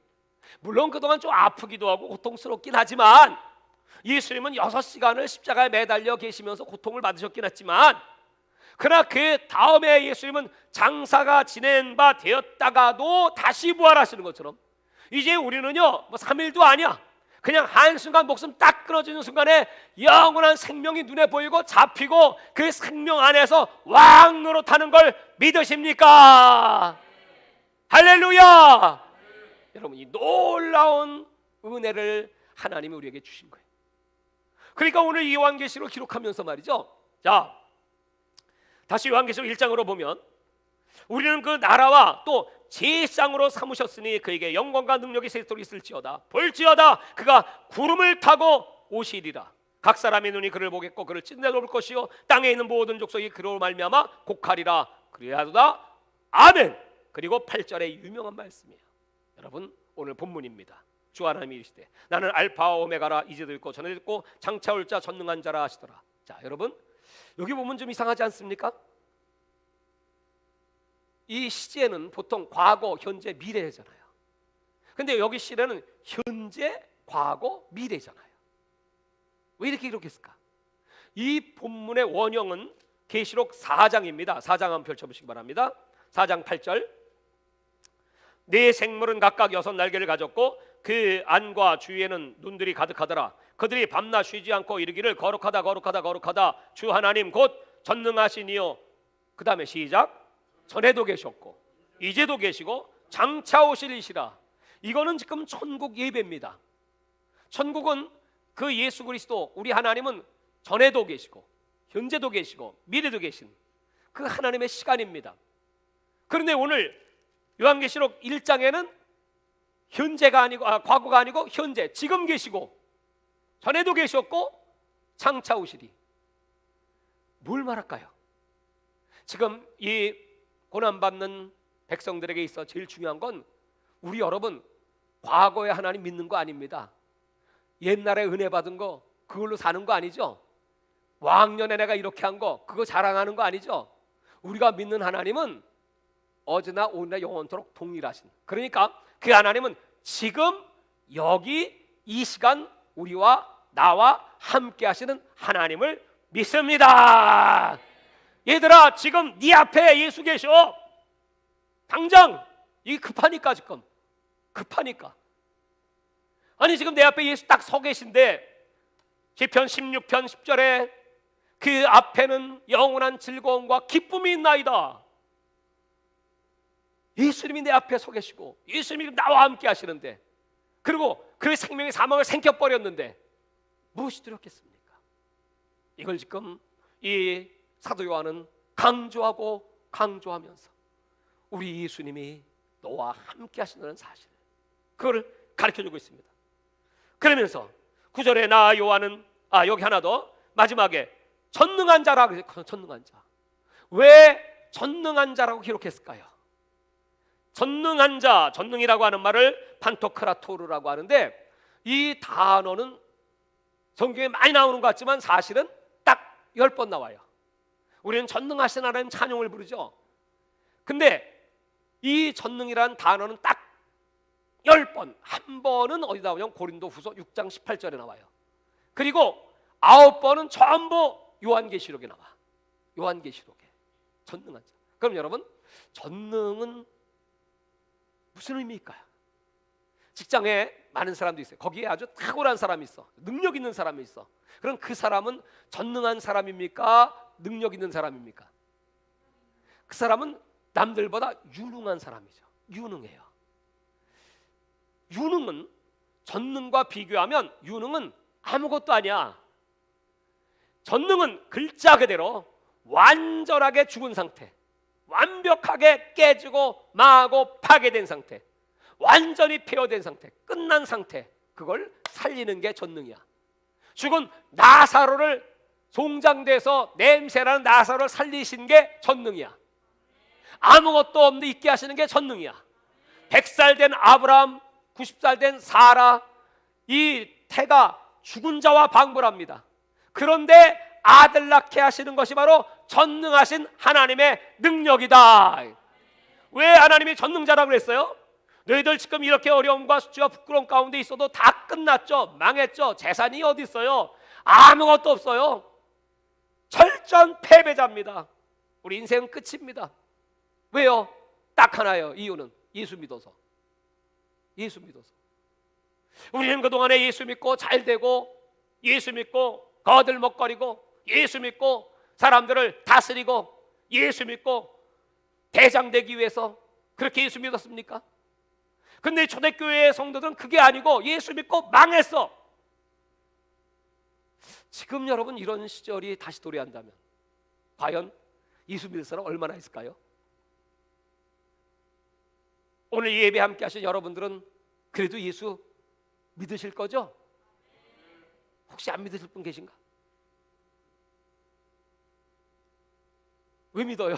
물론 그동안 좀 아프기도 하고 고통스럽긴 하지만 예수님은 6시간을 십자가에 매달려 계시면서 고통을 받으셨긴 했지만, 그러나 그 다음에 예수님은 장사가 지낸 바 되었다가도 다시 부활하시는 것처럼 이제 우리는요 뭐 3일도 아니야. 그냥 한순간 목숨 딱 끊어지는 순간에 영원한 생명이 눈에 보이고 잡히고 그 생명 안에서 왕 노릇하는 걸 믿으십니까? 할렐루야! 여러분, 이 놀라운 은혜를 하나님이 우리에게 주신 거예요. 그러니까 오늘 이 요한계시록 기록하면서 말이죠, 자, 다시 요한계시록 1장으로 보면 우리는 그 나라와 또 제상으로 삼으셨으니 그에게 영광과 능력이 세토록 있을지어다. 볼지어다 그가 구름을 타고 오시리라. 각 사람의 눈이 그를 보겠고 그를 찢어볼 것이요 땅에 있는 모든 족속이 그로 말미암아 곡하리라. 그래야도다. 아멘. 그리고 8절의 유명한 말씀이에요. 여러분, 오늘 본문입니다. 주 하나님이 이르시되 나는 알파와 오메가라. 이제도 있고 전에도 있고 장차 올 자 전능한 자라 하시더라. 자, 여러분, 여기 보면 좀 이상하지 않습니까? 이 시제는 보통 과거, 현재, 미래잖아요. 근데 여기 시제는 현재, 과거, 미래잖아요. 왜 이렇게 기록했을까? 이 본문의 원형은 계시록 4장입니다. 4장 한번 펼쳐보시기 바랍니다. 4장 8절. 네 생물은 각각 6날개를 가졌고 그 안과 주위에는 눈들이 가득하더라. 그들이 밤낮 쉬지 않고 이르기를 거룩하다 거룩하다 거룩하다 주 하나님 곧 전능하신 이요. 그 다음에 시작. 전에도 계셨고 이제도 계시고 장차 오실 이시라. 이거는 지금 천국 예배입니다. 천국은 그 예수 그리스도 우리 하나님은 전에도 계시고 현재도 계시고 미래도 계신 그 하나님의 시간입니다. 그런데 오늘 요한계시록 1장에는 현재가 아니고 과거가 아니고 현재, 지금 계시고 전에도 계셨고 장차 오시리. 뭘 말할까요? 지금 이 고난받는 백성들에게 있어 제일 중요한 건 우리 여러분 과거에 하나님 믿는 거 아닙니다. 옛날에 은혜 받은 거 그걸로 사는 거 아니죠. 왕년에 내가 이렇게 한 거 그거 자랑하는 거 아니죠. 우리가 믿는 하나님은 어제나 오늘나 영원토록 동일하신, 그러니까 그 하나님은 지금 여기 이 시간 우리와 나와 함께 하시는 하나님을 믿습니다. 얘들아, 지금 네 앞에 예수 계셔. 당장 이게 급하니까, 지금 급하니까. 아니 지금 내 앞에 예수 딱 서 계신데 시편 16편 10절에 그 앞에는 영원한 즐거움과 기쁨이 있나이다. 예수님이 내 앞에 서 계시고 예수님이 나와 함께 하시는데, 그리고 그 생명의 사망을 생겨버렸는데 무엇이 두렵겠습니까? 이걸 지금 이 사도 요한은 강조하고 강조하면서 우리 예수님이 너와 함께 하신다는 사실, 그걸 가르쳐주고 있습니다. 그러면서 9절에 나 요한은 여기 하나 더 마지막에 전능한 자라 그랬어요. 전능한 자. 왜 전능한 자라고 기록했을까요? 전능한 자, 전능이라고 하는 말을 판토크라토르라고 하는데 이 단어는 성경에 많이 나오는 것 같지만 사실은 딱 10번 나와요. 우리는 전능하신 하나님 찬양을 부르죠. 근데 이 전능이라는 단어는 딱 10번, 한 번은 어디다 나오냐면 고린도후서 6장 18절에 나와요. 그리고 9번은 전부 요한계시록에 나와. 요한계시록에 전능한 자. 그럼 여러분, 전능은 무슨 의미일까요? 직장에 많은 사람도 있어요. 거기에 아주 탁월한 사람이 있어. 능력 있는 사람이 있어. 그럼 그 사람은 전능한 사람입니까? 능력 있는 사람입니까? 그 사람은 남들보다 유능한 사람이죠. 유능해요. 유능은 전능과 비교하면 유능은 아무것도 아니야. 전능은 글자 그대로 완전하게 죽은 상태, 완벽하게 깨지고 망하고 파괴된 상태, 완전히 폐허된 상태, 끝난 상태, 그걸 살리는 게 전능이야. 죽은 나사로를, 송장돼서 냄새나는 나사로를 살리신 게 전능이야. 아무것도 없는데 있게 하시는 게 전능이야. 100살 된 아브라함, 90살 된 사라, 이 태가 죽은 자와 방불합니다. 그런데 아들 낳게 하시는 것이 바로 전능하신 하나님의 능력이다. 왜 하나님이 전능자라고 그랬어요? 너희들 지금 이렇게 어려움과 수치와 부끄러움 가운데 있어도 다 끝났죠. 망했죠. 재산이 어디 있어요? 아무것도 없어요. 철저한 패배자입니다. 우리 인생은 끝입니다. 왜요? 딱 하나예요. 이유는 예수 믿어서. 예수 믿어서. 우리는 그동안에 예수 믿고 잘 되고, 예수 믿고 거들먹거리고, 예수 믿고 사람들을 다스리고, 예수 믿고 대장 되기 위해서 그렇게 예수 믿었습니까? 근데 초대교회의 성도들은 그게 아니고 예수 믿고 망했어. 지금 여러분 이런 시절이 다시 도래한다면 과연 예수 믿을 사람 얼마나 있을까요? 오늘 예배 함께 하신 여러분들은 그래도 예수 믿으실 거죠? 혹시 안 믿으실 분 계신가? 왜 믿어요?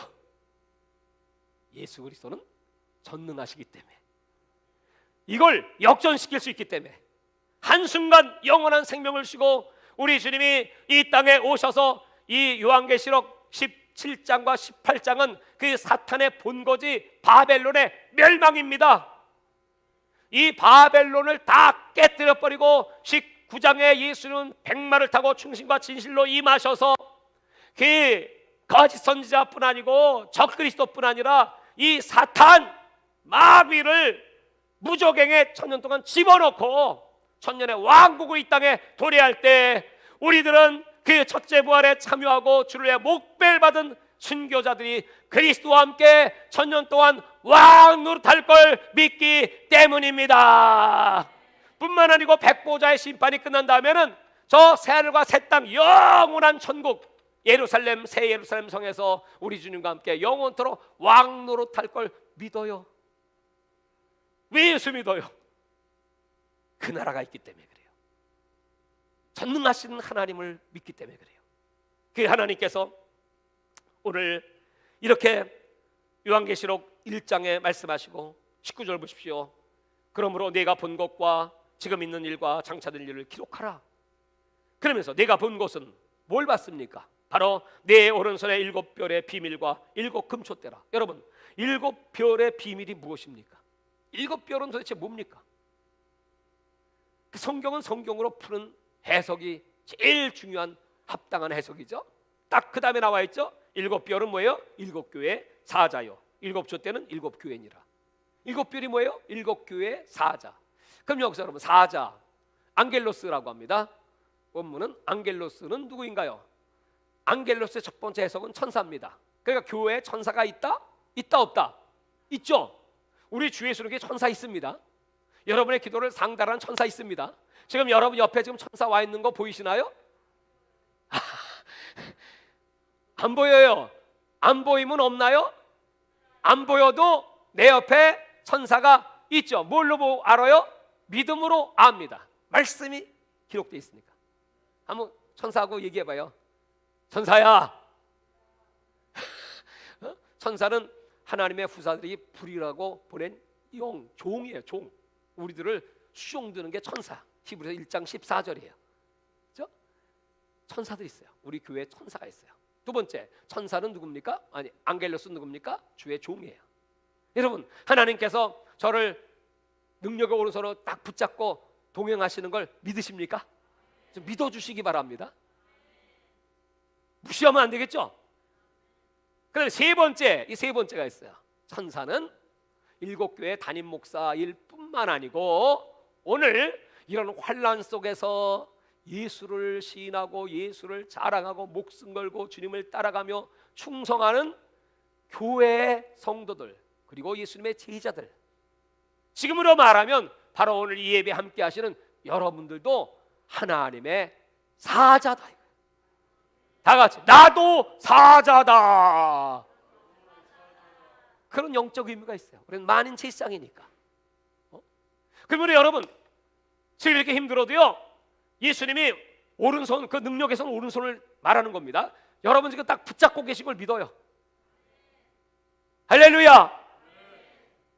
예수 그리스도는 전능하시기 때문에, 이걸 역전시킬 수 있기 때문에, 한순간 영원한 생명을 주시고 우리 주님이 이 땅에 오셔서 이 요한계시록 17장과 18장은 그 사탄의 본거지 바벨론의 멸망입니다. 이 바벨론을 다 깨뜨려 버리고 19장에 예수는 백마를 타고 충신과 진실로 임하셔서 그 거짓 선지자뿐 아니고 적그리스도뿐 아니라 이 사탄 마귀를 무저갱에 천년 동안 집어넣고 천년의 왕국을 이 땅에 도래할 때, 우리들은 그 첫째 부활에 참여하고 주를 목배를 받은 순교자들이 그리스도와 함께 천년 동안 왕 노릇할 걸 믿기 때문입니다. 뿐만 아니고 백보자의 심판이 끝난 다음에는 저 새하늘과 새 땅 영원한 천국 예루살렘, 새 예루살렘 성에서 우리 주님과 함께 영원토록 왕 노릇할 걸 믿어요. 왜 예수 믿어요? 그 나라가 있기 때문에 그래요. 전능하신 하나님을 믿기 때문에 그래요. 그 하나님께서 오늘 이렇게 요한계시록 1장에 말씀하시고 19절 보십시오. 그러므로 내가 본 것과 지금 있는 일과 장차될 일을 기록하라. 그러면서 내가 본 것은 뭘 봤습니까? 바로 내 오른손의 7별의 비밀과 7금초대라. 여러분, 7별의 비밀이 무엇입니까? 7별은 도대체 뭡니까? 그 성경은 성경으로 푸는 해석이 제일 중요한 합당한 해석이죠. 딱 그 다음에 나와 있죠. 7별은 뭐예요? 7교회 사자요. 7촛대는 7교회니라. 7별이 뭐예요? 7교회 사자. 그럼 여기서 여러분 사자, 앙겔로스라고 합니다. 원문은 앙겔로스는 누구인가요? 앙겔로스의 첫 번째 해석은 천사입니다. 그러니까 교회에 천사가 있다? 있다 없다? 있죠. 우리 주 예수님께 천사 있습니다. 여러분의 기도를 상달하는 천사 있습니다. 지금 여러분 옆에 지금 천사 와 있는 거 보이시나요? 안 보여요. 안 보이면 없나요? 안 보여도 내 옆에 천사가 있죠. 뭘로 알아요? 믿음으로 압니다. 말씀이 기록되어 있으니까. 한번 천사하고 얘기해봐요. 천사야. 천사는 하나님의 후사들이 불이라고 보낸 종이에요. 종. 우리들을 수종드는 게 천사. 히브리서 1장 14절이에요. 그렇죠? 천사들이 있어요. 우리 교회에 천사가 있어요. 두 번째, 천사는 누굽니까? 아니, 앙겔로스는 누굽니까? 주의 종이에요. 여러분, 하나님께서 저를 능력의 오른손으로 딱 붙잡고 동행하시는 걸 믿으십니까? 좀 믿어주시기 바랍니다. 무시하면 안 되겠죠? 그다음에 세 번째, 이 세 번째가 있어요. 천사는 7교회 담임 목사일 뿐만 아니고 오늘 이런 환난 속에서 예수를 시인하고 예수를 자랑하고 목숨 걸고 주님을 따라가며 충성하는 교회의 성도들, 그리고 예수님의 제자들, 지금으로 말하면 바로 오늘 이 예배 함께 하시는 여러분들도 하나님의 사자다. 다 같이 나도 사자다. 그런 영적 의미가 있어요. 우리는 만인 제사장이니까. 그러면 여러분 지금 이렇게 힘들어도요, 예수님이 오른손, 그 능력에서는 오른손을 말하는 겁니다. 여러분 지금 딱 붙잡고 계신 걸 믿어요. 할렐루야.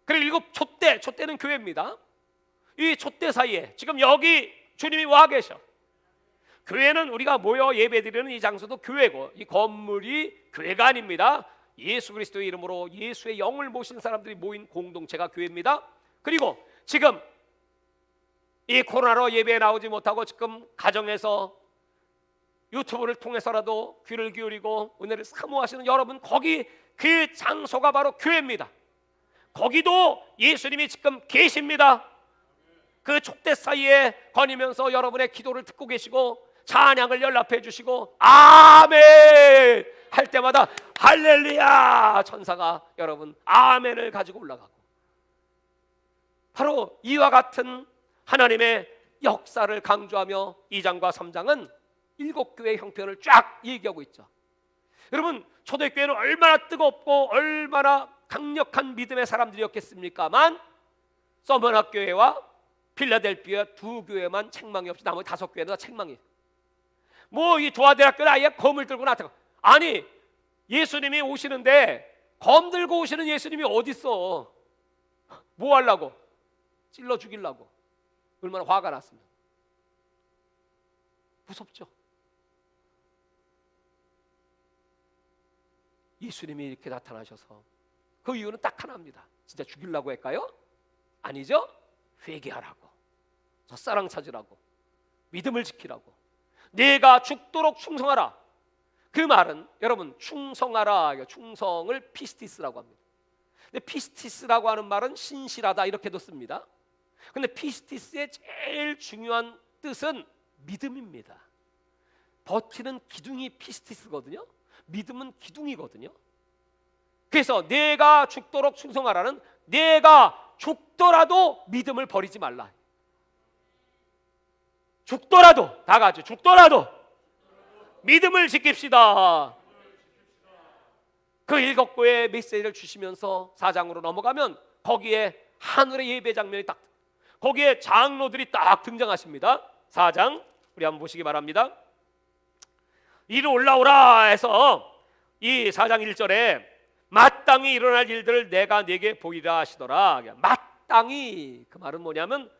그리고 일곱 촛대, 촛대는 교회입니다. 이 촛대 사이에 지금 여기 주님이 와 계셔. 교회는 우리가 모여 예배드리는 이 장소도 교회고, 이 건물이 교회가 아닙니다. 예수 그리스도의 이름으로 예수의 영을 모신 사람들이 모인 공동체가 교회입니다. 그리고 지금 이 코로나로 예배에 나오지 못하고 지금 가정에서 유튜브를 통해서라도 귀를 기울이고 은혜를 사모하시는 여러분, 거기 그 장소가 바로 교회입니다. 거기도 예수님이 지금 계십니다. 그 촛대 사이에 거니면서 여러분의 기도를 듣고 계시고 찬양을 연락해 주시고 아멘 할 때마다 할렐루야 천사가 여러분 아멘을 가지고 올라가고, 바로 이와 같은 하나님의 역사를 강조하며 2장과 3장은 일곱 교회의 형편을 쫙 얘기하고 있죠. 여러분 초대교회는 얼마나 뜨겁고 얼마나 강력한 믿음의 사람들이었겠습니까만, 서머나 교회와 필라델피아 두 교회만 책망이 없이 나머지 다섯 교회는 다 책망이. 뭐 이 두아대학교는 아예 검을 들고 나타나. 아니 예수님이 오시는데 검 들고 오시는 예수님이 어디 있어? 뭐 하려고? 찔러 죽이려고. 얼마나 화가 났으면. 무섭죠. 예수님이 이렇게 나타나셔서 그 이유는 딱 하나입니다. 진짜 죽이려고 할까요? 아니죠. 회개하라고, 첫사랑 찾으라고, 믿음을 지키라고, 내가 죽도록 충성하라. 그 말은 여러분 충성하라, 충성을 피스티스라고 합니다. 근데 피스티스라고 하는 말은 신실하다 이렇게도 씁니다. 근데 피스티스의 제일 중요한 뜻은 믿음입니다. 버티는 기둥이 피스티스거든요. 믿음은 기둥이거든요. 그래서 내가 죽도록 충성하라는, 내가 죽더라도 믿음을 버리지 말라. 죽더라도, 다 같이 죽더라도 믿음을 지킵시다. 그 일곱 교회의 메시지를 주시면서 4장으로 넘어가면 거기에 하늘의 예배 장면이 딱, 거기에 장로들이 딱 등장하십니다. 4장 우리 한번 보시기 바랍니다. 이리 올라오라 해서 이 4장 1절에 마땅히 일어날 일들을 내가 네게 보이라 하시더라. 마땅히, 그 말은 뭐냐면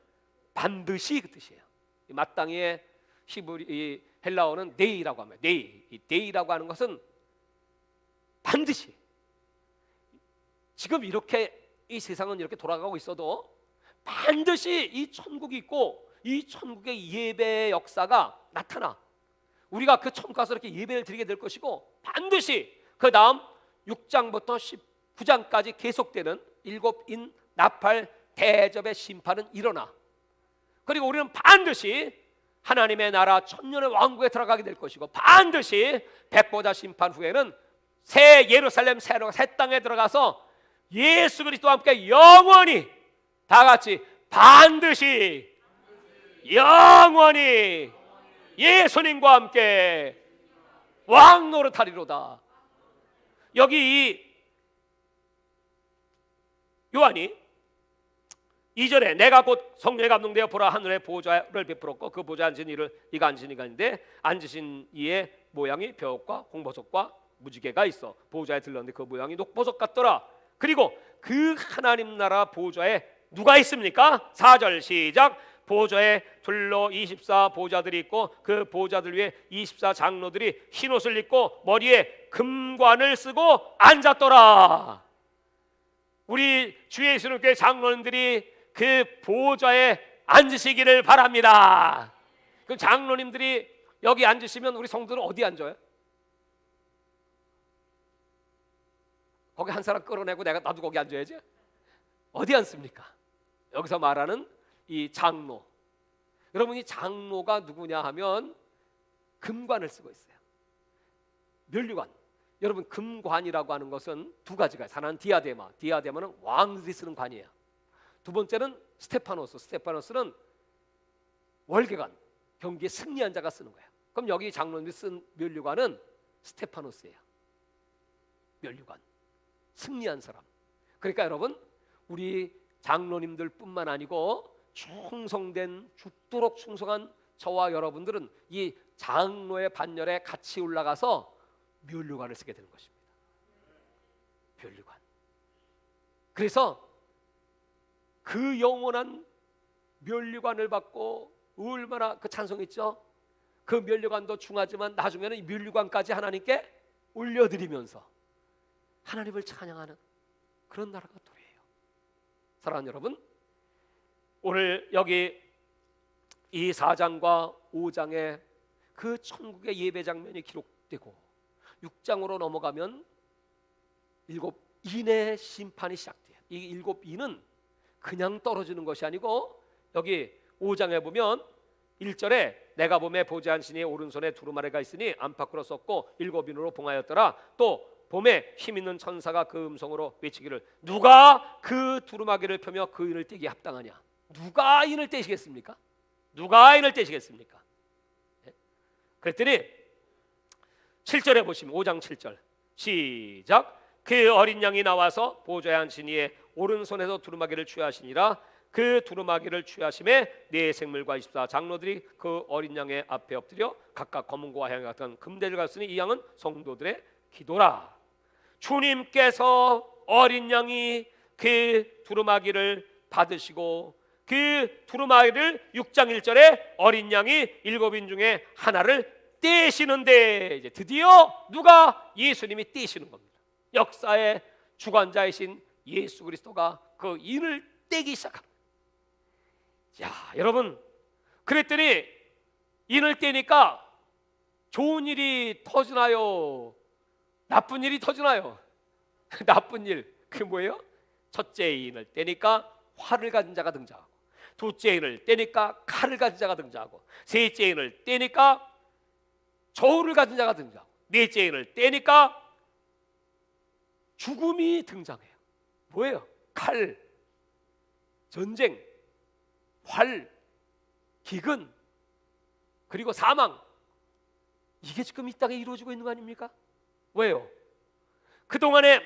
반드시 그 뜻이에요. 이 마땅히의 히브리, 이 헬라어는 네이라고 합니다. 네이. 이 네이라고 하는 것은 반드시. 지금 이렇게 이 세상은 이렇게 돌아가고 있어도 반드시 이 천국이 있고 이 천국의 예배의 역사가 나타나. 우리가 그 천국 가서 이렇게 예배를 드리게 될 것이고, 반드시 그 다음 6장부터 19장까지 계속되는 일곱인 나팔 대접의 심판은 일어나. 그리고 우리는 반드시 하나님의 나라 천년의 왕국에 들어가게 될 것이고, 반드시 백보자 심판 후에는 새 예루살렘 새 땅에 들어가서 예수 그리스도와 함께 영원히, 다 같이 반드시 영원히 예수님과 함께 왕 노릇하리로다. 여기 이 요한이 2절에 내가 곧 성령에 감동되어 보라 하늘의 보좌를 베풀었고 그 보좌에 앉은 이를 이가 앉으신 이가 있는데 앉으신 이의 모양이 벼옷과 홍보석과 무지개가 있어 보좌에 들렀는데 그 모양이 녹보석 같더라. 그리고 그 하나님 나라 보좌에 누가 있습니까? 4절 시작. 보좌에 둘러 24 보좌들이 있고 그 보좌들 위에 24 장로들이 흰옷을 입고 머리에 금관을 쓰고 앉았더라. 우리 주 예수님 교회 장로님들이 그 보좌에 앉으시기를 바랍니다. 그 장로님들이 여기 앉으시면 우리 성도들은 어디 앉아요? 거기 한 사람 끌어내고 나도 거기 앉아야지. 어디 앉습니까? 여기서 말하는 이 장로. 여러분 이 장로가 누구냐 하면 금관을 쓰고 있어요. 면류관. 여러분 금관이라고 하는 것은 두 가지가 있어요. 하나는 디아데마. 디아데마는 왕들이 쓰는 관이에요. 두 번째는 스테파노스. 스테파노스는 월계관, 경기에 승리한 자가 쓰는 거예요. 그럼 여기 장로님이 쓴 면류관은 스테파노스예요. 면류관 승리한 사람. 그러니까 여러분, 우리 장로님들뿐만 아니고 충성된, 죽도록 충성한 저와 여러분들은 이 장로의 반열에 같이 올라가서 면류관을 쓰게 되는 것입니다. 면류관. 그래서 그 영원한 면류관을 받고 얼마나 그 찬송 있죠? 그 면류관도 중하지만 나중에는 이 면류관까지 하나님께 올려드리면서 하나님을 찬양하는 그런 나라가 도래해요. 사랑하는 여러분, 오늘 여기 이 4장과 5장에 그 천국의 예배 장면이 기록되고 6장으로 넘어가면 7인의 심판이 시작돼요. 이 7인은 그냥 떨어지는 것이 아니고 여기 5장에 보면 1절에 내가 봄에 보지 않으시니 오른손에 두루마리가 있으니 안팎으로 썼고 7인으로 봉하였더라. 또 봄에 힘있는 천사가 그 음성으로 외치기를 누가 그 두루마기를 펴며 그 인을 떼기에 합당하냐. 누가 인을 떼시겠습니까? 누가 인을 떼시겠습니까? 그랬더니 7절에 보시면 5장 7절 시작. 그 어린 양이 나와서 보좌에 앉으신 이의 오른손에서 두루마기를 취하시니라. 그 두루마기를 취하심에 네 생물과 24 장로들이 그 어린 양의 앞에 엎드려 각각 검은 고와 향이 같은 금대를 갔으니 이 양은 성도들의 기도라. 주님께서 어린 양이 그 두루마기를 받으시고 그 두루마기를 6장 1절에 어린 양이 7인 중에 하나를 떼시는데 이제 드디어 누가? 예수님이 떼시는 겁니다. 역사의 주관자이신 예수 그리스도가 그 인을 떼기 시작합니다. 자, 여러분, 그랬더니 인을 떼니까 좋은 일이 터지나요? 나쁜 일이 터지나요? 나쁜 일, 그게 뭐예요? 첫째 인을 떼니까 활을 가진 자가 등장하고, 둘째 인을 떼니까 칼을 가진 자가 등장하고, 셋째 인을 떼니까 저울을 가진 자가 등장하고, 넷째 인을 떼니까 죽음이 등장해요. 뭐예요? 칼, 전쟁, 활, 기근, 그리고 사망. 이게 지금 이 땅에 이루어지고 있는 거 아닙니까? 왜요? 그동안에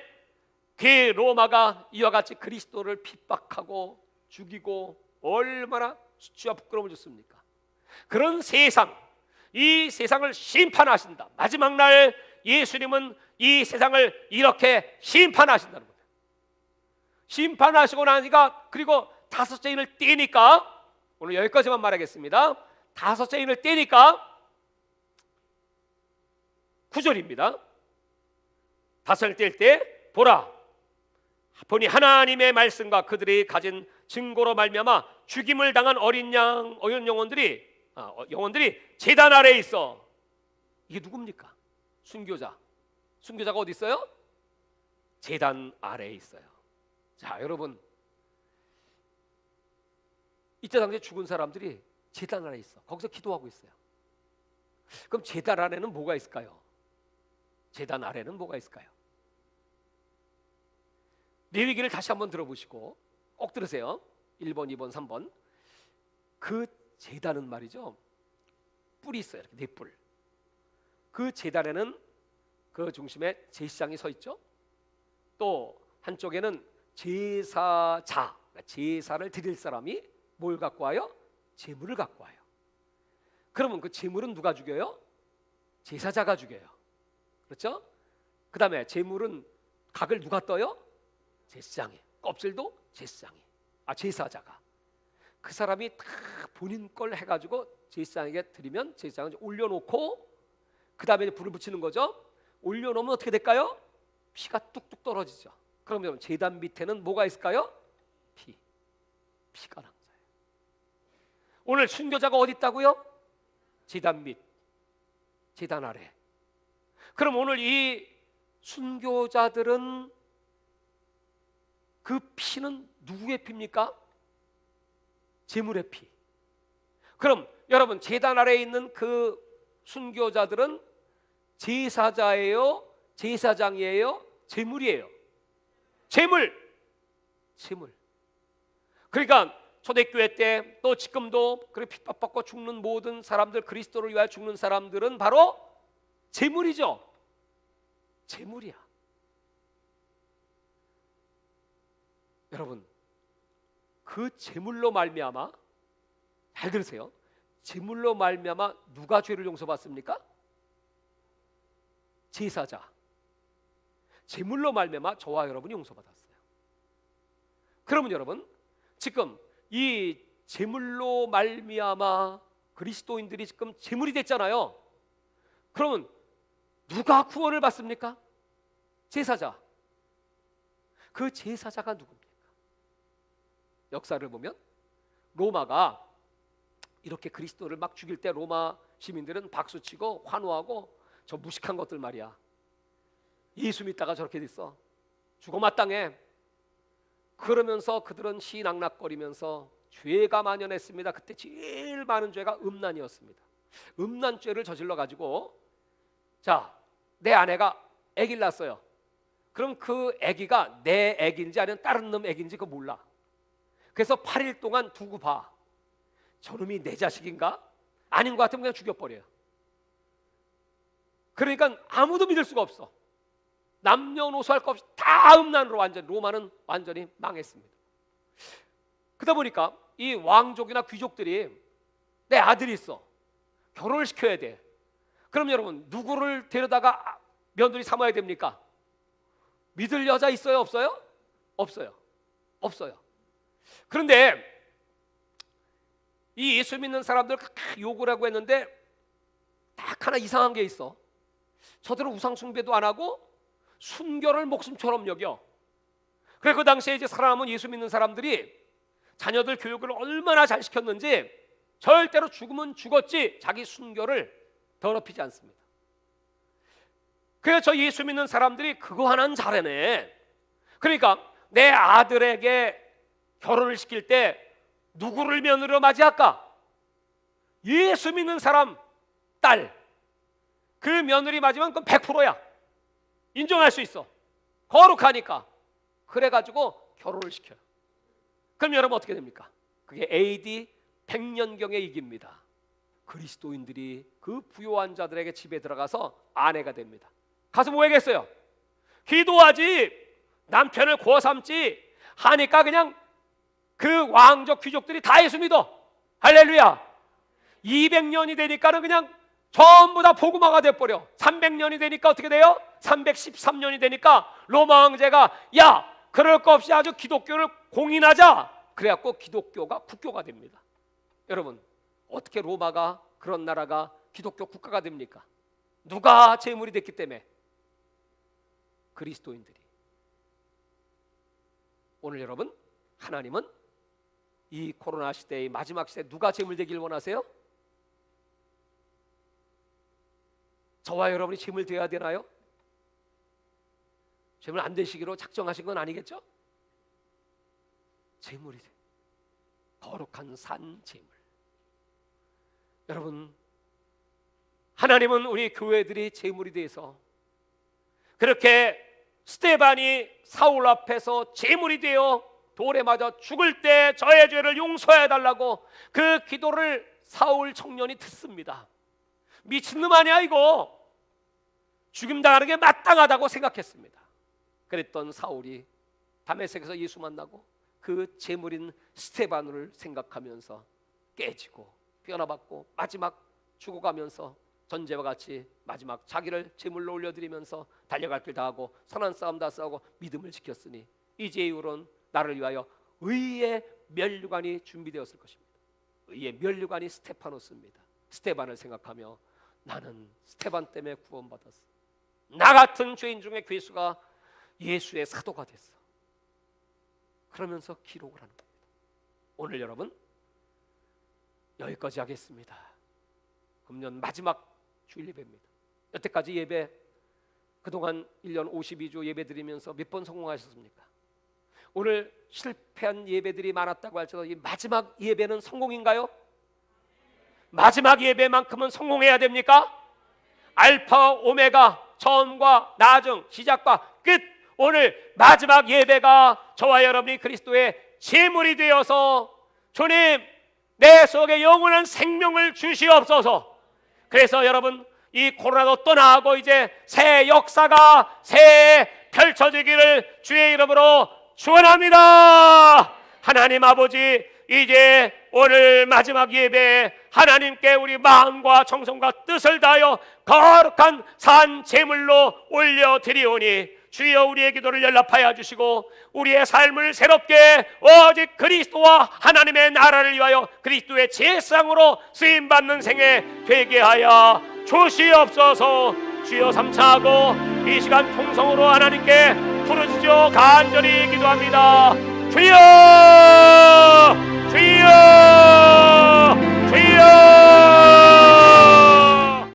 그 로마가 이와 같이 그리스도를 핍박하고 죽이고 얼마나 수치와 부끄러움을 줬습니까? 그런 세상, 이 세상을 심판하신다. 마지막 날 예수님은 이 세상을 이렇게 심판하신다는 거예요. 심판하시고 나니까, 그리고 다섯째 인을 떼니까, 오늘 여기까지만 말하겠습니다. 다섯째 인을 떼니까 9절입니다. 다섯을 뗄 때 보라, 보니 하나님의 말씀과 그들이 가진 증거로 말미암아 죽임을 당한 어린 영혼들이 제단 아래에 있어. 이게 누굽니까? 순교자. 순교자가 어디 있어요? 제단 아래에 있어요. 자, 여러분, 이때 당시에 죽은 사람들이 제단 아래에 있어. 거기서 기도하고 있어요. 그럼 제단 아래는 뭐가 있을까요? 제단 아래는 뭐가 있을까요? 레위기를 다시 한번 들어보시고 꼭 들으세요. 1번, 2번, 3번. 그 제단은 말이죠, 뿔이 있어요. 이렇게 네 뿔. 그 제단에는 그 중심에 제사장이 서 있죠. 또 한쪽에는 제사자, 제사를 드릴 사람이 뭘 갖고 와요? 제물을 갖고 와요. 그러면 그 제물은 누가 죽여요? 제사자가 죽여요. 그렇죠? 그 다음에 제물은 각을 누가 떠요? 제사장이. 껍질도 제사장이. 제사자가. 그 사람이 다 본인 걸 해가지고 제사장에게 드리면 제사장은 올려놓고 그 다음에 불을 붙이는 거죠. 올려놓으면 어떻게 될까요? 피가 뚝뚝 떨어지죠. 그러면 제단 밑에는 뭐가 있을까요? 피가 낭자예요. 오늘 순교자가 어디 있다고요? 제단 밑, 제단 아래. 그럼 오늘 이 순교자들은 그 피는 누구의 피입니까? 제물의 피. 그럼 여러분, 제단 아래에 있는 그 순교자들은 제사자예요? 제사장이에요? 제물이에요? 제물. 그러니까 초대교회 때 또 지금도 그렇게 핍박받고 죽는 모든 사람들, 그리스도를 위하여 죽는 사람들은 바로 제물이죠. 재물이야. 여러분, 그 재물로 말미암아, 잘 들으세요. 재물로 말미암아 누가 죄를 용서받습니까? 제사자. 재물로 말미암아 저와 여러분이 용서받았어요. 그러면 여러분, 지금 이 재물로 말미암아 그리스도인들이 지금 재물이 됐잖아요. 그러면 누가 구원을 받습니까? 제사자. 그 제사자가 누굽니까? 역사를 보면 로마가 이렇게 그리스도를 막 죽일 때 로마 시민들은 박수치고 환호하고 저 무식한 것들 말이야. 예수 믿다가 저렇게 됐어. 죽어 마땅해. 그러면서 그들은 시낙낙거리면서 죄가 만연했습니다. 그때 제일 많은 죄가 음란이었습니다. 음란죄를 저질러 가지고, 자, 내 아내가 아기를 낳았어요. 그럼 그 아기가 내 아기인지 아니면 다른 놈 아기인지 그거 몰라. 그래서 8일 동안 두고 봐. 저놈이 내 자식인가? 아닌 것 같으면 그냥 죽여버려요. 그러니까 아무도 믿을 수가 없어. 남녀노소 할 것 없이 다 음란으로 로마는 완전히 망했습니다. 그러다 보니까 이 왕족이나 귀족들이 내 아들이 있어. 결혼을 시켜야 돼. 그럼 여러분, 누구를 데려다가 며느리 삼아야 됩니까? 믿을 여자 있어요? 없어요? 없어요. 없어요. 그런데 이 예수 믿는 사람들 욕을 하고 했는데 딱 하나 이상한 게 있어. 저들은 우상 숭배도 안 하고 순결을 목숨처럼 여겨. 그래, 그 당시에 이제 살아남은 예수 믿는 사람들이 자녀들 교육을 얼마나 잘 시켰는지 절대로 죽으면 죽었지 자기 순결을 더럽히지 않습니다. 그래서 저 예수 믿는 사람들이 그거 하나는 잘해내. 그러니까 내 아들에게 결혼을 시킬 때 누구를 며느리로 맞이할까? 예수 믿는 사람 딸. 그 며느리 맞으면 그건 100%야. 인정할 수 있어. 거룩하니까. 그래가지고 결혼을 시켜요. 그럼 여러분 어떻게 됩니까? 그게 AD 100년경의 얘기입니다. 그리스도인들이 그 부요한 자들에게 집에 들어가서 아내가 됩니다. 가서 뭐 하겠어요? 기도하지, 남편을 구워 삼지 하니까 그냥 그 왕족 귀족들이 다 예수 믿어. 할렐루야. 200년이 되니까는 그냥 전부 다 복음화가 돼버려. 300년이 되니까 어떻게 돼요? 313년이 되니까 로마 황제가 야, 그럴 거 없이 아주 기독교를 공인하자. 그래갖고 기독교가 국교가 됩니다. 여러분, 어떻게 로마가, 그런 나라가 기독교 국가가 됩니까? 누가 제물이 됐기 때문에? 그리스도인들이. 오늘 여러분, 하나님은 이 코로나 시대의 마지막 시대 누가 제물 되길 원하세요? 저와 여러분이 제물 되어야 되나요? 제물 안 되시기로 작정하신 건 아니겠죠? 제물이 돼. 거룩한 산 제물. 여러분, 하나님은 우리 교회들이 제물이 돼서 그렇게 스데반이 사울 앞에서 제물이 되어 돌에 맞아 죽을 때 저의 죄를 용서해 달라고 그 기도를 사울 청년이 듣습니다. 미친놈 아니야 이거. 죽임 당하는 게 마땅하다고 생각했습니다. 그랬던 사울이 다메섹에서 예수 만나고 그 제물인 스데반을 생각하면서 깨지고 변화받고 마지막 죽어가면서 전제와 같이 마지막 자기를 제물로 올려드리면서 달려갈 길 다하고 선한 싸움 다 싸우고 믿음을 지켰으니 이제 이후로는 나를 위하여 의의 면류관이 준비되었을 것입니다. 의의 면류관이 스테파노스입니다. 스테반을 생각하며 나는 스테반 때문에 구원받았어. 나 같은 죄인 중에 괴수가 예수의 사도가 됐어. 그러면서 기록을 하는 겁니다. 오늘 여러분 여기까지 하겠습니다. 금년 마지막 주일 예배입니다. 여태까지 예배 그동안 1년 52주 예배 드리면서 몇 번 성공하셨습니까? 오늘 실패한 예배들이 많았다고 할지라도 이 마지막 예배는 성공인가요? 마지막 예배만큼은 성공해야 됩니까? 알파 오메가 처음과 나중 시작과 끝, 오늘 마지막 예배가 저와 여러분이 그리스도의 제물이 되어서 주님 내 속에 영원한 생명을 주시옵소서. 그래서 여러분 이 코로나도 떠나고 이제 새 역사가 새 펼쳐지기를 주의 이름으로 축원합니다. 하나님 아버지, 이제 오늘 마지막 예배에 하나님께 우리 마음과 정성과 뜻을 다하여 거룩한 산 제물로 올려드리오니 주여 우리의 기도를 연락하여 주시고 우리의 삶을 새롭게 오직 그리스도와 하나님의 나라를 위하여 그리스도의 제상으로 쓰임받는 생애 되게 하여 주시옵소서. 주여 삼차하고 이 시간 통성으로 하나님께 부르짖어 간절히 기도합니다. 주여 주여 주여